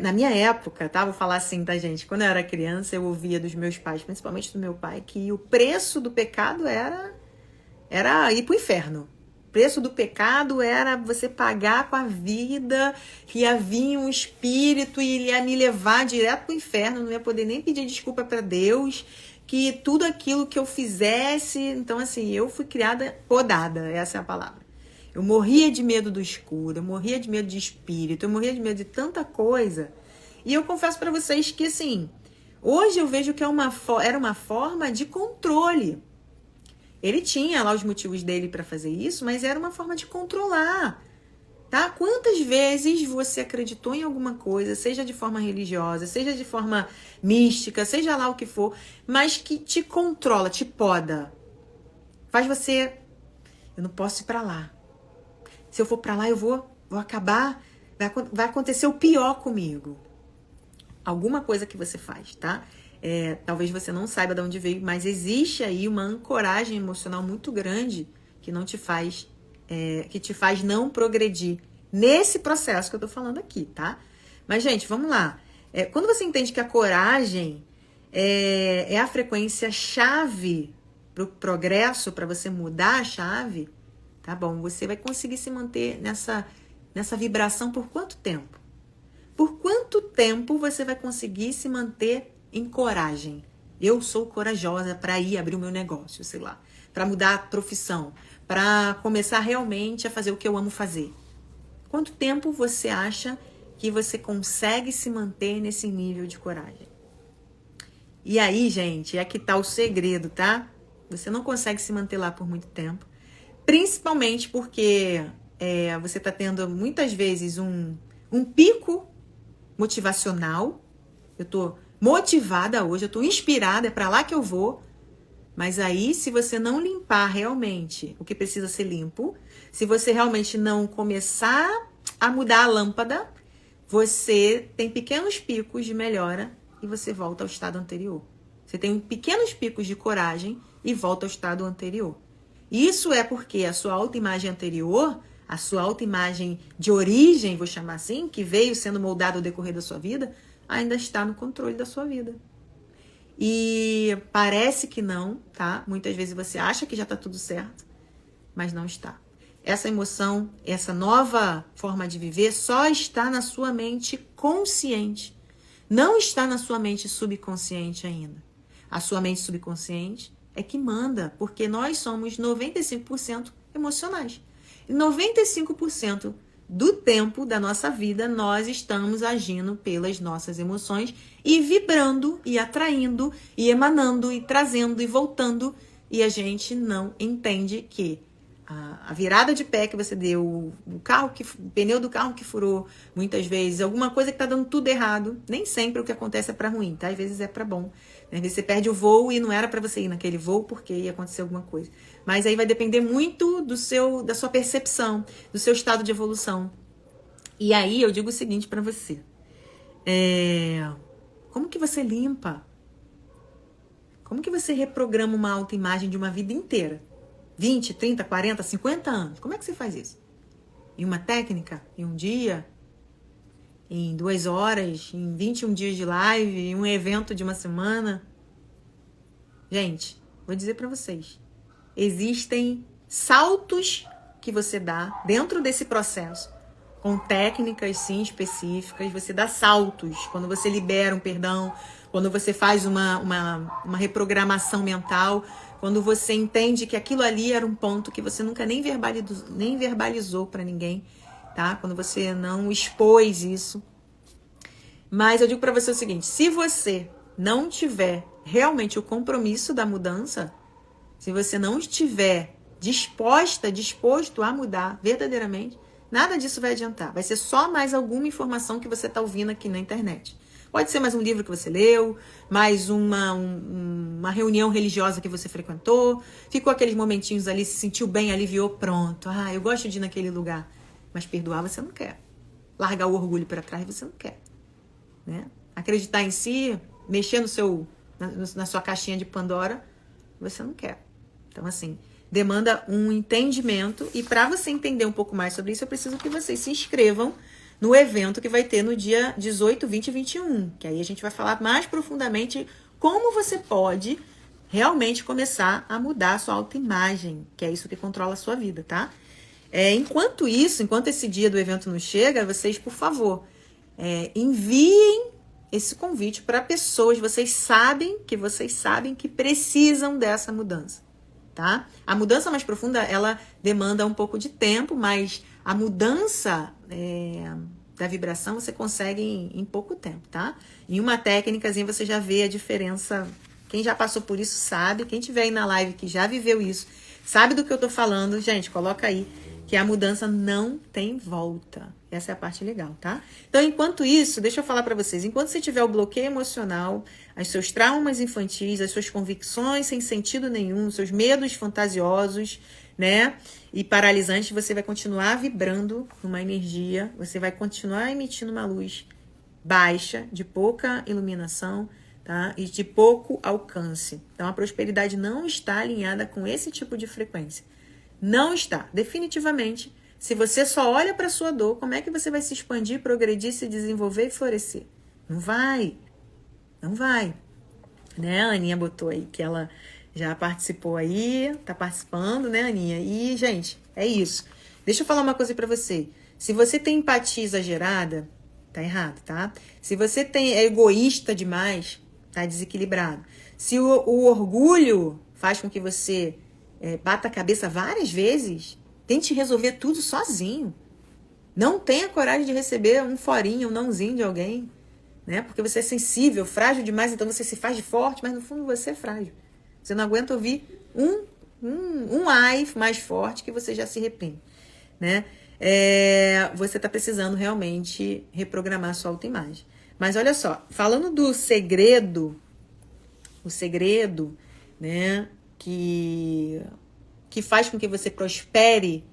Na minha época, tá? Vou falar assim, tá, gente? Quando eu era criança, eu ouvia dos meus pais, principalmente do meu pai, que o preço do pecado era ir pro inferno. O preço do pecado era você pagar com a vida, que ia vir um espírito e ele ia me levar direto pro inferno, não ia poder nem pedir desculpa para Deus, que tudo aquilo que eu fizesse... Então, assim, eu fui criada podada, essa é a palavra. Eu morria de medo do escuro, eu morria de medo de espírito, eu morria de medo de tanta coisa. E eu confesso para vocês que, assim, hoje eu vejo que era uma forma de controle. Ele tinha lá os motivos dele para fazer isso, mas era uma forma de controlar, tá? Quantas vezes você acreditou em alguma coisa, seja de forma religiosa, seja de forma mística, seja lá o que for, mas que te controla, te poda. Faz você... Eu não posso ir para lá. Se eu for para lá, eu vou acabar... Vai acontecer o pior comigo. Alguma coisa que você faz, tá? Talvez você não saiba de onde veio, mas existe aí uma ancoragem emocional muito grande que não te faz... que te faz não progredir nesse processo que eu tô falando aqui, tá? Mas, gente, vamos lá. Quando você entende que a coragem é a frequência chave pro progresso, para você mudar a chave, tá bom? Você vai conseguir se manter nessa vibração por quanto tempo? Por quanto tempo você vai conseguir se manter em coragem? Eu sou corajosa para ir abrir o meu negócio, sei lá, para mudar a profissão, para começar realmente a fazer o que eu amo fazer. Quanto tempo você acha que você consegue se manter nesse nível de coragem? E aí, gente, é que tá o segredo, tá? Você não consegue se manter lá por muito tempo, principalmente porque você tá tendo muitas vezes um pico motivacional. Eu tô motivada hoje, eu tô inspirada, é pra lá que eu vou. Mas aí, se você não limpar realmente o que precisa ser limpo, se você realmente não começar a mudar a lâmpada, você tem pequenos picos de melhora e você volta ao estado anterior. Você tem pequenos picos de coragem e volta ao estado anterior. Isso é porque a sua autoimagem anterior, a sua autoimagem de origem, vou chamar assim, que veio sendo moldada ao decorrer da sua vida, ainda está no controle da sua vida. E parece que não, tá? Muitas vezes você acha que já está tudo certo, mas não está. Essa emoção, essa nova forma de viver só está na sua mente consciente. Não está na sua mente subconsciente ainda. A sua mente subconsciente é que manda, porque nós somos 95% emocionais. E 95% do tempo da nossa vida, nós estamos agindo pelas nossas emoções e vibrando, e atraindo, e emanando, e trazendo, e voltando. E a gente não entende que a virada de pé que você deu, o pneu do carro que furou, muitas vezes, alguma coisa que está dando tudo errado, nem sempre o que acontece é para ruim, tá? Às vezes é para bom. Às vezes você perde o voo e não era para você ir naquele voo porque ia acontecer alguma coisa. Mas aí vai depender muito da sua percepção, do seu estado de evolução. E aí eu digo o seguinte para você. Como que você limpa? Como que você reprograma uma autoimagem de uma vida inteira? 20, 30, 40, 50 anos. Como é que você faz isso? Em uma técnica? Em um dia? Em 2 horas? Em 21 dias de live? Em um evento de uma semana? Gente, vou dizer para vocês. Existem saltos que você dá dentro desse processo. Com técnicas, sim, específicas. Você dá saltos quando você libera um perdão, quando você faz uma reprogramação mental, quando você entende que aquilo ali era um ponto que você nunca nem verbalizou para ninguém, tá? Quando você não expôs isso. Mas eu digo para você o seguinte, se você não tiver realmente o compromisso da mudança, se você não estiver disposto a mudar verdadeiramente, nada disso vai adiantar. Vai ser só mais alguma informação que você está ouvindo aqui na internet. Pode ser mais um livro que você leu, mais uma reunião religiosa que você frequentou, ficou aqueles momentinhos ali, se sentiu bem, aliviou, pronto. Ah, eu gosto de ir naquele lugar. Mas perdoar você não quer. Largar o orgulho para trás você não quer. Né? Acreditar em si, mexer na sua caixinha de Pandora, você não quer. Então, assim, demanda um entendimento. E para você entender um pouco mais sobre isso, eu preciso que vocês se inscrevam no evento que vai ter no dia 18, 20 e 21. Que aí a gente vai falar mais profundamente como você pode realmente começar a mudar a sua autoimagem, que é isso que controla a sua vida, tá? Enquanto esse dia do evento não chega, vocês, por favor, enviem esse convite para pessoas, vocês sabem que precisam dessa mudança, tá? A mudança mais profunda, ela demanda um pouco de tempo, mas a mudança da vibração você consegue em pouco tempo, tá? Em uma técnicazinha você já vê a diferença. Quem já passou por isso sabe, quem tiver aí na live que já viveu isso, sabe do que eu tô falando. Gente, coloca aí que a mudança não tem volta. Essa é a parte legal, tá? Então, enquanto isso, deixa eu falar para vocês. Enquanto você tiver o bloqueio emocional, os seus traumas infantis, as suas convicções sem sentido nenhum, seus medos fantasiosos, né? E paralisantes, você vai continuar vibrando numa energia, você vai continuar emitindo uma luz baixa, de pouca iluminação, tá? E de pouco alcance. Então, a prosperidade não está alinhada com esse tipo de frequência. Não está. Definitivamente, se você só olha para sua dor, como é que você vai se expandir, progredir, se desenvolver e florescer? Não vai. Não vai. Né? A Aninha botou aí que ela já participou aí, tá participando, né, Aninha? E, gente, é isso. Deixa eu falar uma coisa para você. Se você tem empatia exagerada, tá errado, tá? Se você é egoísta demais, tá desequilibrado. Se o orgulho faz com que você bata a cabeça várias vezes, tente resolver tudo sozinho. Não tenha coragem de receber um forinho, um nãozinho de alguém, né? Porque você é sensível, frágil demais, então você se faz de forte, mas no fundo você é frágil. Você não aguenta ouvir um ai mais forte que você já se reprime, né? Você está precisando realmente reprogramar a sua autoimagem. Mas olha só, falando do segredo, o segredo, né, que faz com que você prospere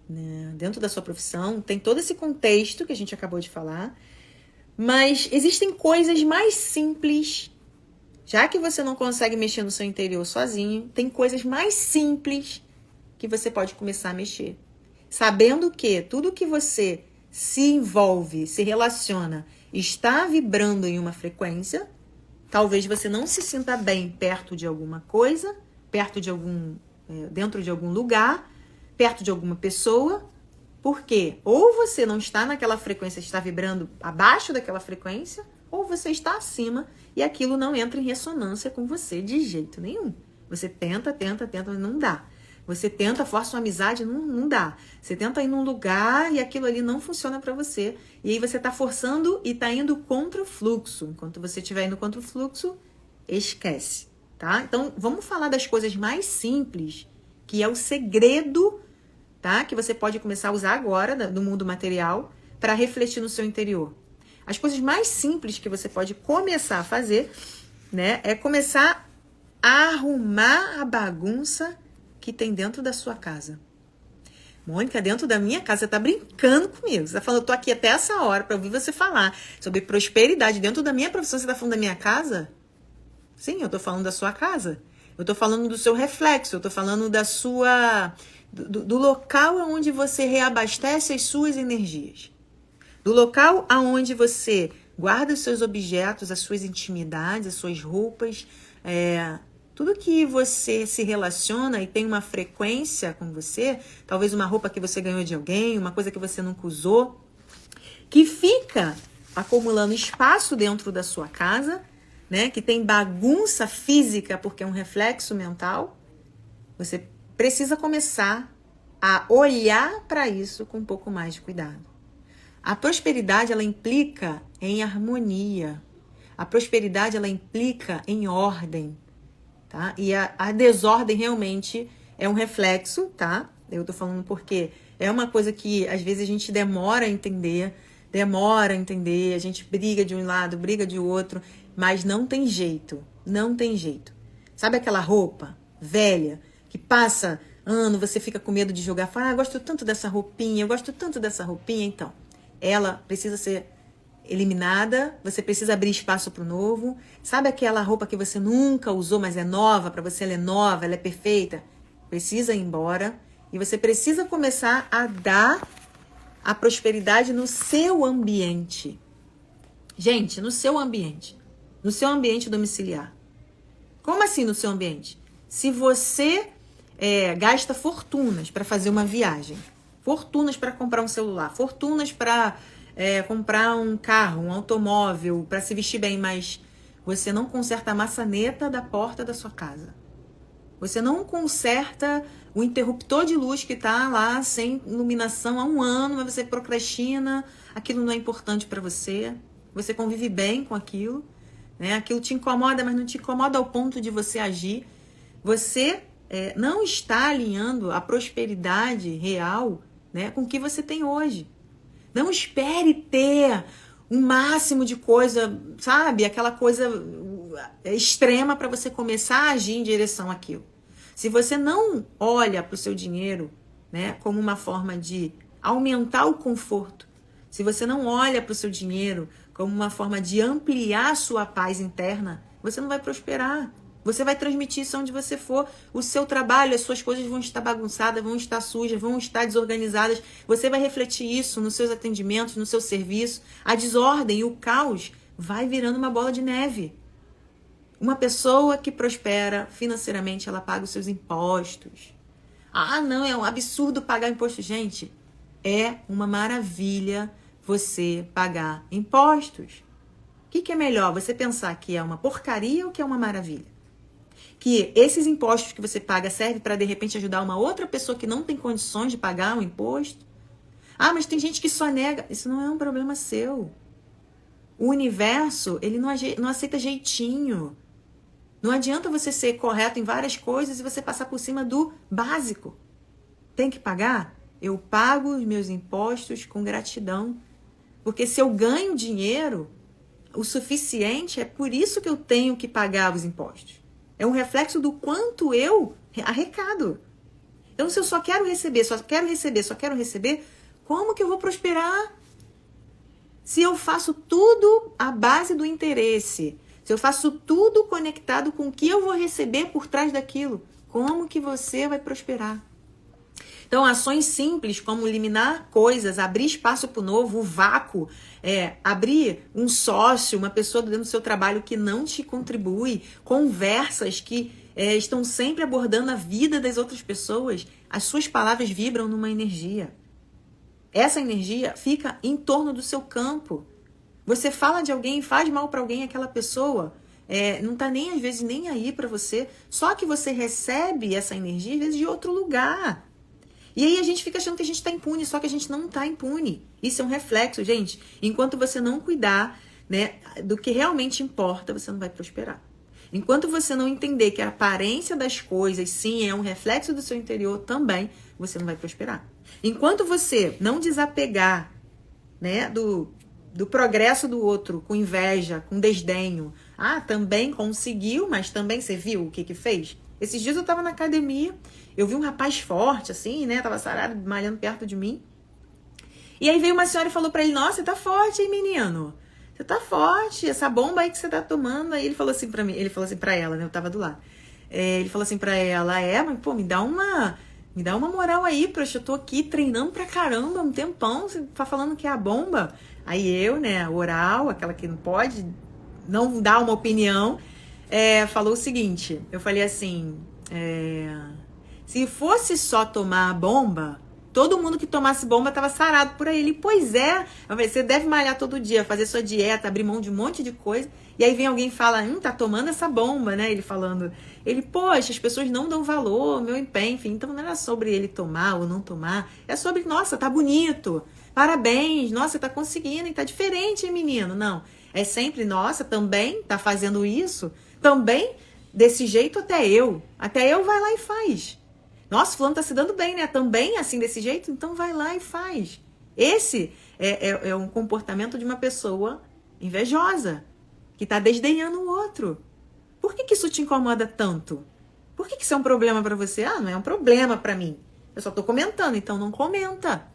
né, dentro da sua profissão, tem todo esse contexto que a gente acabou de falar, mas existem coisas mais simples, já que você não consegue mexer no seu interior sozinho, tem coisas mais simples que você pode começar a mexer. Sabendo que tudo que você se envolve, se relaciona, está vibrando em uma frequência, talvez você não se sinta bem perto de alguma coisa, dentro de algum lugar, perto de alguma pessoa, porque ou você não está naquela frequência, está vibrando abaixo daquela frequência, ou você está acima e aquilo não entra em ressonância com você de jeito nenhum. Você tenta, mas não dá. Você tenta, força uma amizade, não dá. Você tenta ir num lugar e aquilo ali não funciona para você. E aí você está forçando e está indo contra o fluxo. Enquanto você estiver indo contra o fluxo, esquece, tá? Então, vamos falar das coisas mais simples, que é o segredo, tá? Que você pode começar a usar agora, do mundo material, para refletir no seu interior. As coisas mais simples que você pode começar a fazer, né? É começar a arrumar a bagunça que tem dentro da sua casa. Mônica, dentro da minha casa, você tá brincando comigo. Você tá falando, eu tô aqui até essa hora para ouvir você falar sobre prosperidade dentro da minha profissão. Você tá falando da minha casa? Sim, eu tô falando da sua casa. Eu tô falando do seu reflexo. Eu tô falando da sua... do local onde você reabastece as suas energias. Do local aonde você guarda os seus objetos, as suas intimidades, as suas roupas, tudo que você se relaciona e tem uma frequência com você, talvez uma roupa que você ganhou de alguém, uma coisa que você nunca usou, que fica acumulando espaço dentro da sua casa, né? Que tem bagunça física porque é um reflexo mental. Você precisa começar a olhar para isso com um pouco mais de cuidado. A prosperidade, ela implica em harmonia. A prosperidade, ela implica em ordem. Tá? E a desordem realmente é um reflexo, tá? Eu tô falando porque é uma coisa que às vezes a gente demora a entender, a gente briga de um lado, briga de outro, mas não tem jeito. Sabe aquela roupa velha que passa ano, você fica com medo de jogar fora? Eu gosto tanto dessa roupinha, então. Ela precisa ser eliminada, você precisa abrir espaço para o novo. Sabe aquela roupa que você nunca usou, mas é nova, para você ela é nova, ela é perfeita? Precisa ir embora e você precisa começar a dar a prosperidade no seu ambiente. Gente, no seu ambiente domiciliar. Como assim no seu ambiente? Se você gasta fortunas para fazer uma viagem, fortunas para comprar um celular, fortunas para comprar um carro, um automóvel, para se vestir bem, mas você não conserta a maçaneta da porta da sua casa. Você não conserta o interruptor de luz que está lá sem iluminação há um ano, mas você procrastina, aquilo não é importante para você, você convive bem com aquilo, né? Aquilo te incomoda, mas não te incomoda ao ponto de você agir. Você não está alinhando a prosperidade real, né, com o que você tem hoje. Não espere ter um máximo de coisa, sabe? Aquela coisa extrema para você começar a agir em direção àquilo. Se você não olha para o seu dinheiro, né, como uma forma de aumentar o conforto, se você não olha para o seu dinheiro como uma forma de ampliar a sua paz interna, você não vai prosperar. Você vai transmitir isso onde você for. O seu trabalho, as suas coisas vão estar bagunçadas, vão estar sujas, vão estar desorganizadas. Você vai refletir isso nos seus atendimentos, no seu serviço. A desordem e o caos vai virando uma bola de neve. Uma pessoa que prospera financeiramente, ela paga os seus impostos. Ah, não, é um absurdo pagar imposto. Gente, é uma maravilha você pagar impostos. O que é melhor? Você pensar que é uma porcaria ou que é uma maravilha? Que esses impostos que você paga servem para, de repente, ajudar uma outra pessoa que não tem condições de pagar um imposto? Ah, mas tem gente que só nega. Isso não é um problema seu. O universo, ele não aceita jeitinho. Não adianta você ser correto em várias coisas e você passar por cima do básico. Tem que pagar? Eu pago os meus impostos com gratidão. Porque se eu ganho dinheiro o suficiente, é por isso que eu tenho que pagar os impostos. É um reflexo do quanto eu arrecado. Então, se eu só quero receber, só quero receber, só quero receber, como que eu vou prosperar? Se eu faço tudo à base do interesse, se eu faço tudo conectado com o que eu vou receber por trás daquilo, como que você vai prosperar? Então, ações simples como eliminar coisas, abrir espaço para o novo, o vácuo, abrir um sócio, uma pessoa dentro do seu trabalho que não te contribui, conversas que estão sempre abordando a vida das outras pessoas, as suas palavras vibram numa energia. Essa energia fica em torno do seu campo. Você fala de alguém, faz mal para alguém, aquela pessoa não tá nem às vezes nem aí para você, só que você recebe essa energia às vezes de outro lugar. E aí a gente fica achando que a gente tá impune, só que a gente não tá impune. Isso é um reflexo, gente. Enquanto você não cuidar, né, do que realmente importa, você não vai prosperar. Enquanto você não entender que a aparência das coisas, sim, é um reflexo do seu interior também, você não vai prosperar. Enquanto você não desapegar, né, do progresso do outro, com inveja, com desdenho. Também conseguiu, mas também você viu o que fez? Esses dias eu tava na academia, eu vi um rapaz forte, assim, né? Tava sarado, malhando perto de mim. E aí veio uma senhora e falou pra ele, nossa, você tá forte, hein, menino? Você tá forte, essa bomba aí que você tá tomando. Aí ele falou assim pra mim, ele falou assim pra ela, né? Eu tava do lado. Ele falou assim pra ela, mas pô, me dá uma moral aí, proxa, eu tô aqui treinando pra caramba um tempão, você tá falando que é a bomba? Aí eu, né, oral, aquela que não pode não dar uma opinião, falou o seguinte, eu falei assim, se fosse só tomar a bomba, todo mundo que tomasse bomba tava sarado por aí. Ele, pois é, eu falei, você deve malhar todo dia, fazer sua dieta, abrir mão de um monte de coisa, e aí vem alguém e fala, tá tomando essa bomba, né, ele, poxa, as pessoas não dão valor ao meu empenho, enfim, então não era sobre ele tomar ou não tomar, é sobre, nossa, tá bonito, parabéns, nossa, tá conseguindo, e tá diferente, hein, menino, não, é sempre, nossa, também tá fazendo isso, também desse jeito até eu vai lá e faz. Nossa, fulano tá se dando bem, né? Também assim, desse jeito? Então vai lá e faz. Esse é um comportamento de uma pessoa invejosa, que tá desdenhando o outro. Por que isso te incomoda tanto? Por que isso é um problema pra você? Não é um problema pra mim. Eu só tô comentando, então não comenta.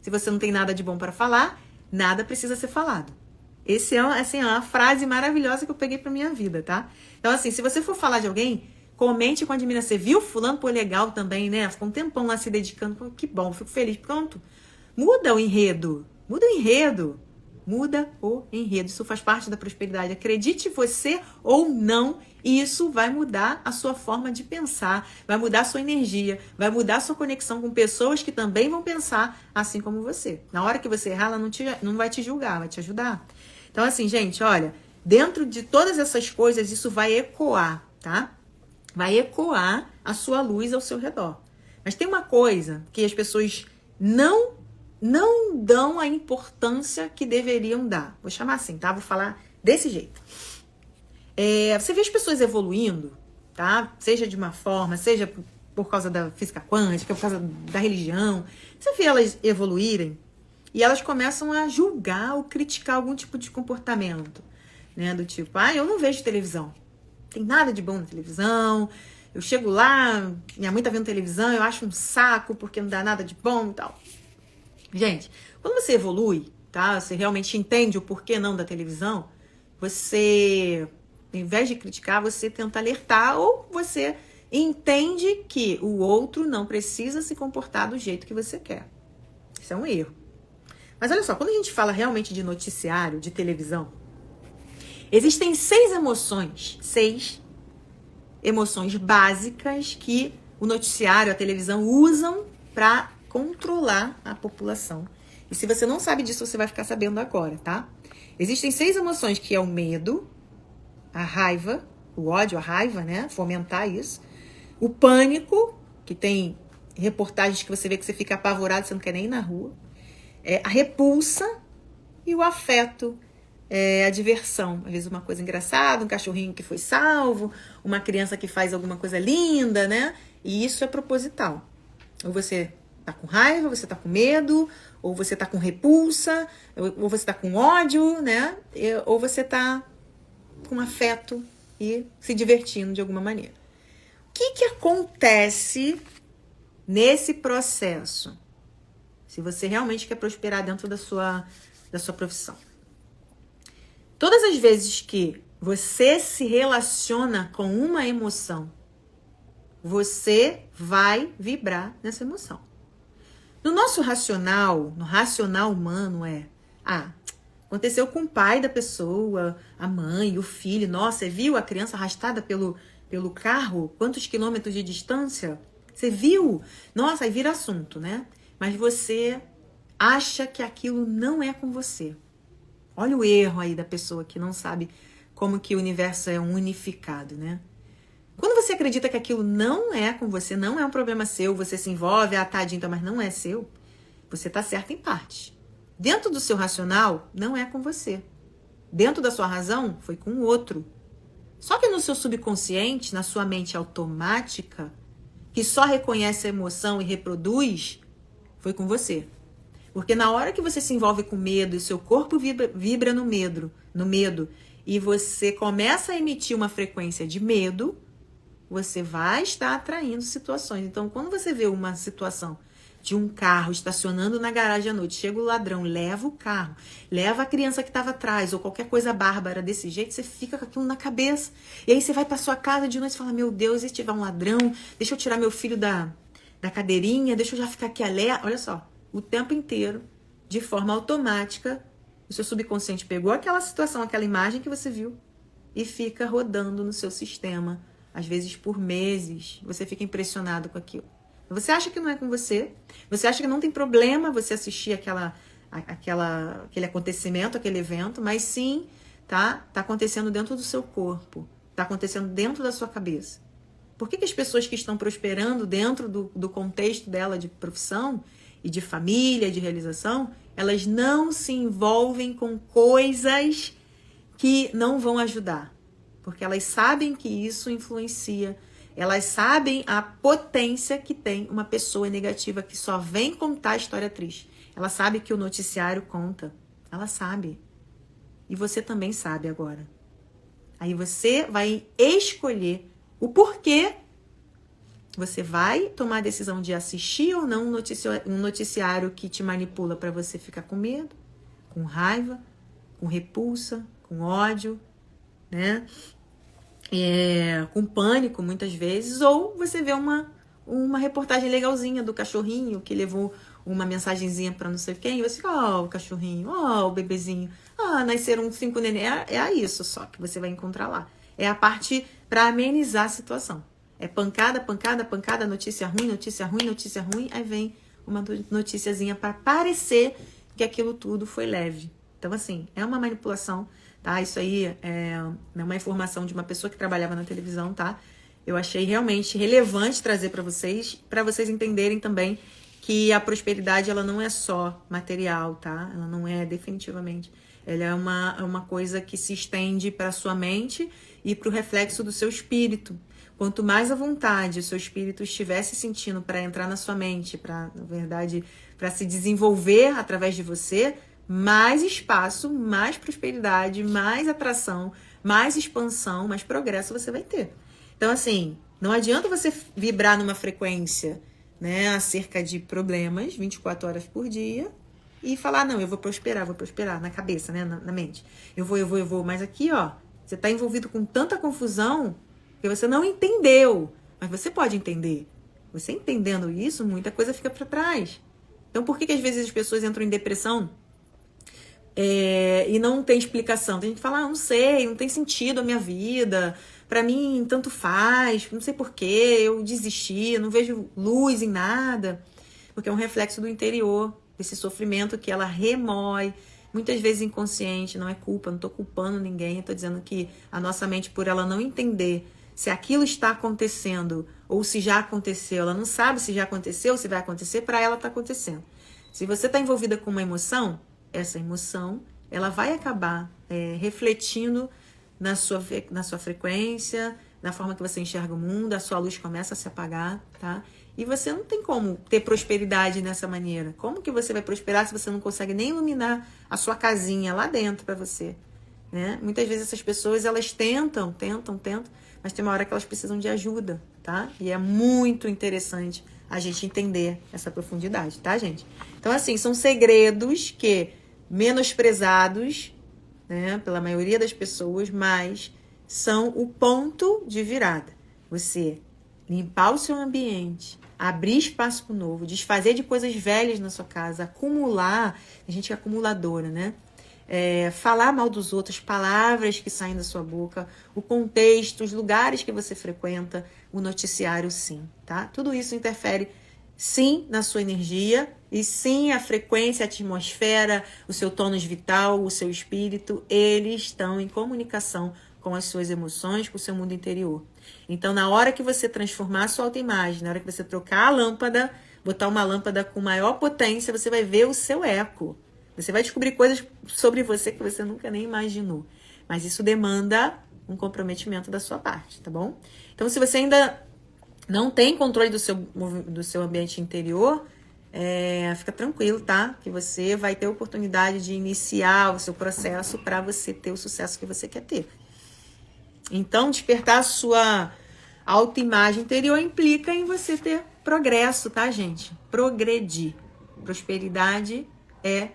Se você não tem nada de bom pra falar, nada precisa ser falado. Esse é uma frase maravilhosa que eu peguei pra minha vida, tá? Então assim, se você for falar de alguém, comente com admiração. Você viu fulano? Pô, legal também, né? Ficou um tempão lá se dedicando. Pô, que bom, fico feliz. Pronto. Muda o enredo. Muda o enredo. Muda o enredo. Isso faz parte da prosperidade. Acredite você ou não, isso vai mudar a sua forma de pensar, vai mudar a sua energia, vai mudar a sua conexão com pessoas que também vão pensar assim como você. Na hora que você errar, ela não vai te julgar, vai te ajudar. Então, assim, gente, olha, dentro de todas essas coisas, isso vai ecoar, tá? Vai ecoar a sua luz ao seu redor. Mas tem uma coisa que as pessoas não dão a importância que deveriam dar. Vou chamar assim, tá? Vou falar desse jeito. Você vê as pessoas evoluindo, tá? Seja de uma forma, seja por causa da física quântica, por causa da religião. Você vê elas evoluírem e elas começam a julgar ou criticar algum tipo de comportamento, né? Do tipo, eu não vejo televisão. Tem nada de bom na televisão, eu chego lá, minha mãe tá vendo televisão, eu acho um saco porque não dá nada de bom e tal. Gente, quando você evolui, tá? Você realmente entende o porquê não da televisão, você, ao invés de criticar, você tenta alertar ou você entende que o outro não precisa se comportar do jeito que você quer. Isso é um erro. Mas olha só, quando a gente fala realmente de noticiário, de televisão, existem 6 emoções básicas que o noticiário, a televisão usam para controlar a população. E se você não sabe disso, você vai ficar sabendo agora, tá? Existem 6 emoções, que é o medo, a raiva, o ódio, a raiva, né? Fomentar isso. O pânico, que tem reportagens que você vê que você fica apavorado, você não quer nem ir na rua. A repulsa e o afeto. A diversão, às vezes uma coisa engraçada, um cachorrinho que foi salvo, uma criança que faz alguma coisa linda, né? E isso é proposital. Ou você tá com raiva, você tá com medo, ou você tá com repulsa, ou você tá com ódio, né? Ou você tá com afeto e se divertindo de alguma maneira. O que acontece nesse processo, se você realmente quer prosperar dentro da sua profissão. Todas as vezes que você se relaciona com uma emoção, você vai vibrar nessa emoção. No nosso racional, no racional humano aconteceu com o pai da pessoa, a mãe, o filho. Nossa, você viu a criança arrastada pelo carro? Quantos quilômetros de distância? Você viu? Nossa, aí vira assunto, né? Mas você acha que aquilo não é com você. Olha o erro aí da pessoa que não sabe como que o universo é unificado, né? Quando você acredita que aquilo não é com você, não é um problema seu, você se envolve, tadinho, então, mas não é seu, você tá certo em parte. Dentro do seu racional, não é com você. Dentro da sua razão, foi com o outro. Só que no seu subconsciente, na sua mente automática, que só reconhece a emoção e reproduz, foi com você. Porque na hora que você se envolve com medo e seu corpo vibra no medo, e você começa a emitir uma frequência de medo, você vai estar atraindo situações. Então, quando você vê uma situação de um carro estacionando na garagem à noite, chega o ladrão, leva o carro, leva a criança que estava atrás, ou qualquer coisa bárbara desse jeito, você fica com aquilo na cabeça. E aí você vai para sua casa de noite e fala, meu Deus, e se tiver um ladrão, deixa eu tirar meu filho da cadeirinha, deixa eu já ficar aqui alerta. Olha só, o tempo inteiro, de forma automática, o seu subconsciente pegou aquela situação, aquela imagem que você viu e fica rodando no seu sistema, às vezes por meses. Você fica impressionado com aquilo. Você acha que não é com você, você acha que não tem problema você assistir aquele acontecimento, aquele evento, mas sim, tá acontecendo dentro do seu corpo, tá acontecendo dentro da sua cabeça. Por que as pessoas que estão prosperando dentro do contexto dela de profissão e de família, de realização, elas não se envolvem com coisas que não vão ajudar? Porque elas sabem que isso influencia. Elas sabem a potência que tem uma pessoa negativa que só vem contar a história triste. Ela sabe que o noticiário conta. Ela sabe. E você também sabe agora. Aí você vai escolher o porquê você vai tomar a decisão de assistir ou não um noticiário que te manipula para você ficar com medo, com raiva, com repulsa, com ódio, né? Com pânico muitas vezes, ou você vê uma reportagem legalzinha do cachorrinho que levou uma mensagenzinha para não sei quem, e você fica, o cachorrinho, o bebezinho, nasceram 5 neném, é isso só que você vai encontrar lá. É a parte para amenizar a situação. É pancada, pancada, pancada, notícia ruim, notícia ruim, notícia ruim, aí vem uma noticiazinha para parecer que aquilo tudo foi leve. Então, assim, é uma manipulação, tá? Isso aí é uma informação de uma pessoa que trabalhava na televisão, tá? Eu achei realmente relevante trazer para vocês entenderem também que a prosperidade, ela não é só material, tá? Ela não é definitivamente. Ela é uma coisa que se estende para sua mente e para o reflexo do seu espírito. Quanto mais à vontade o seu espírito estiver se sentindo para entrar na sua mente, para, na verdade, para se desenvolver através de você, mais espaço, mais prosperidade, mais atração, mais expansão, mais progresso você vai ter. Então, assim, não adianta você vibrar numa frequência, né, acerca de problemas 24 horas por dia e falar, não, eu vou prosperar na cabeça, né, na mente. Eu vou. Mas aqui, você está envolvido com tanta confusão que você não entendeu. Mas você pode entender. Você entendendo isso, muita coisa fica para trás. Então, por que às vezes as pessoas entram em depressão e não tem explicação? Tem gente que fala, não sei, não tem sentido a minha vida, pra mim tanto faz, não sei porquê, eu desisti, eu não vejo luz em nada. Porque é um reflexo do interior, desse sofrimento que ela remói, muitas vezes inconsciente, não é culpa, não tô culpando ninguém, eu tô dizendo que a nossa mente, por ela não entender se aquilo está acontecendo ou se já aconteceu, ela não sabe se já aconteceu ou se vai acontecer, para ela tá acontecendo. Se você tá envolvida com uma emoção, essa emoção, ela vai acabar refletindo na sua frequência, na forma que você enxerga o mundo, a sua luz começa a se apagar, tá? E você não tem como ter prosperidade dessa maneira. Como que você vai prosperar se você não consegue nem iluminar a sua casinha lá dentro para você, né? Muitas vezes essas pessoas, elas tentam, mas tem uma hora que elas precisam de ajuda, tá? E é muito interessante a gente entender essa profundidade, tá, gente? Então, assim, são segredos que menosprezados, né, pela maioria das pessoas, mas são o ponto de virada. Você limpar o seu ambiente, abrir espaço para o novo, desfazer de coisas velhas na sua casa, acumular, a gente é acumuladora, né? Falar mal dos outros, palavras que saem da sua boca, o contexto, os lugares que você frequenta, o noticiário, sim, tá? Tudo isso interfere, sim, na sua energia e sim a frequência, a atmosfera, o seu tônus vital, o seu espírito, eles estão em comunicação com as suas emoções, com o seu mundo interior. Então, na hora que você transformar a sua autoimagem, na hora que você trocar a lâmpada, botar uma lâmpada com maior potência, você vai ver o seu eco. Você vai descobrir coisas sobre você que você nunca nem imaginou. Mas isso demanda um comprometimento da sua parte, tá bom? Então, se você ainda não tem controle do seu ambiente interior, fica tranquilo, tá? Que você vai ter a oportunidade de iniciar o seu processo para você ter o sucesso que você quer ter. Então, despertar a sua autoimagem interior implica em você ter progresso, tá, gente? Progredir. Prosperidade é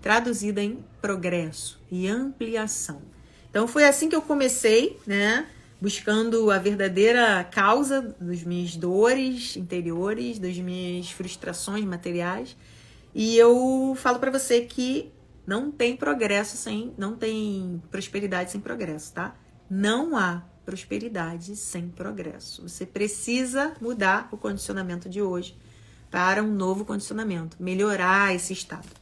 traduzida em progresso e ampliação. Então, foi assim que eu comecei, né? Buscando a verdadeira causa das minhas dores interiores, das minhas frustrações materiais. E eu falo para você que não tem não tem prosperidade sem progresso, tá? Não há prosperidade sem progresso. Você precisa mudar o condicionamento de hoje para um novo condicionamento, melhorar esse estado.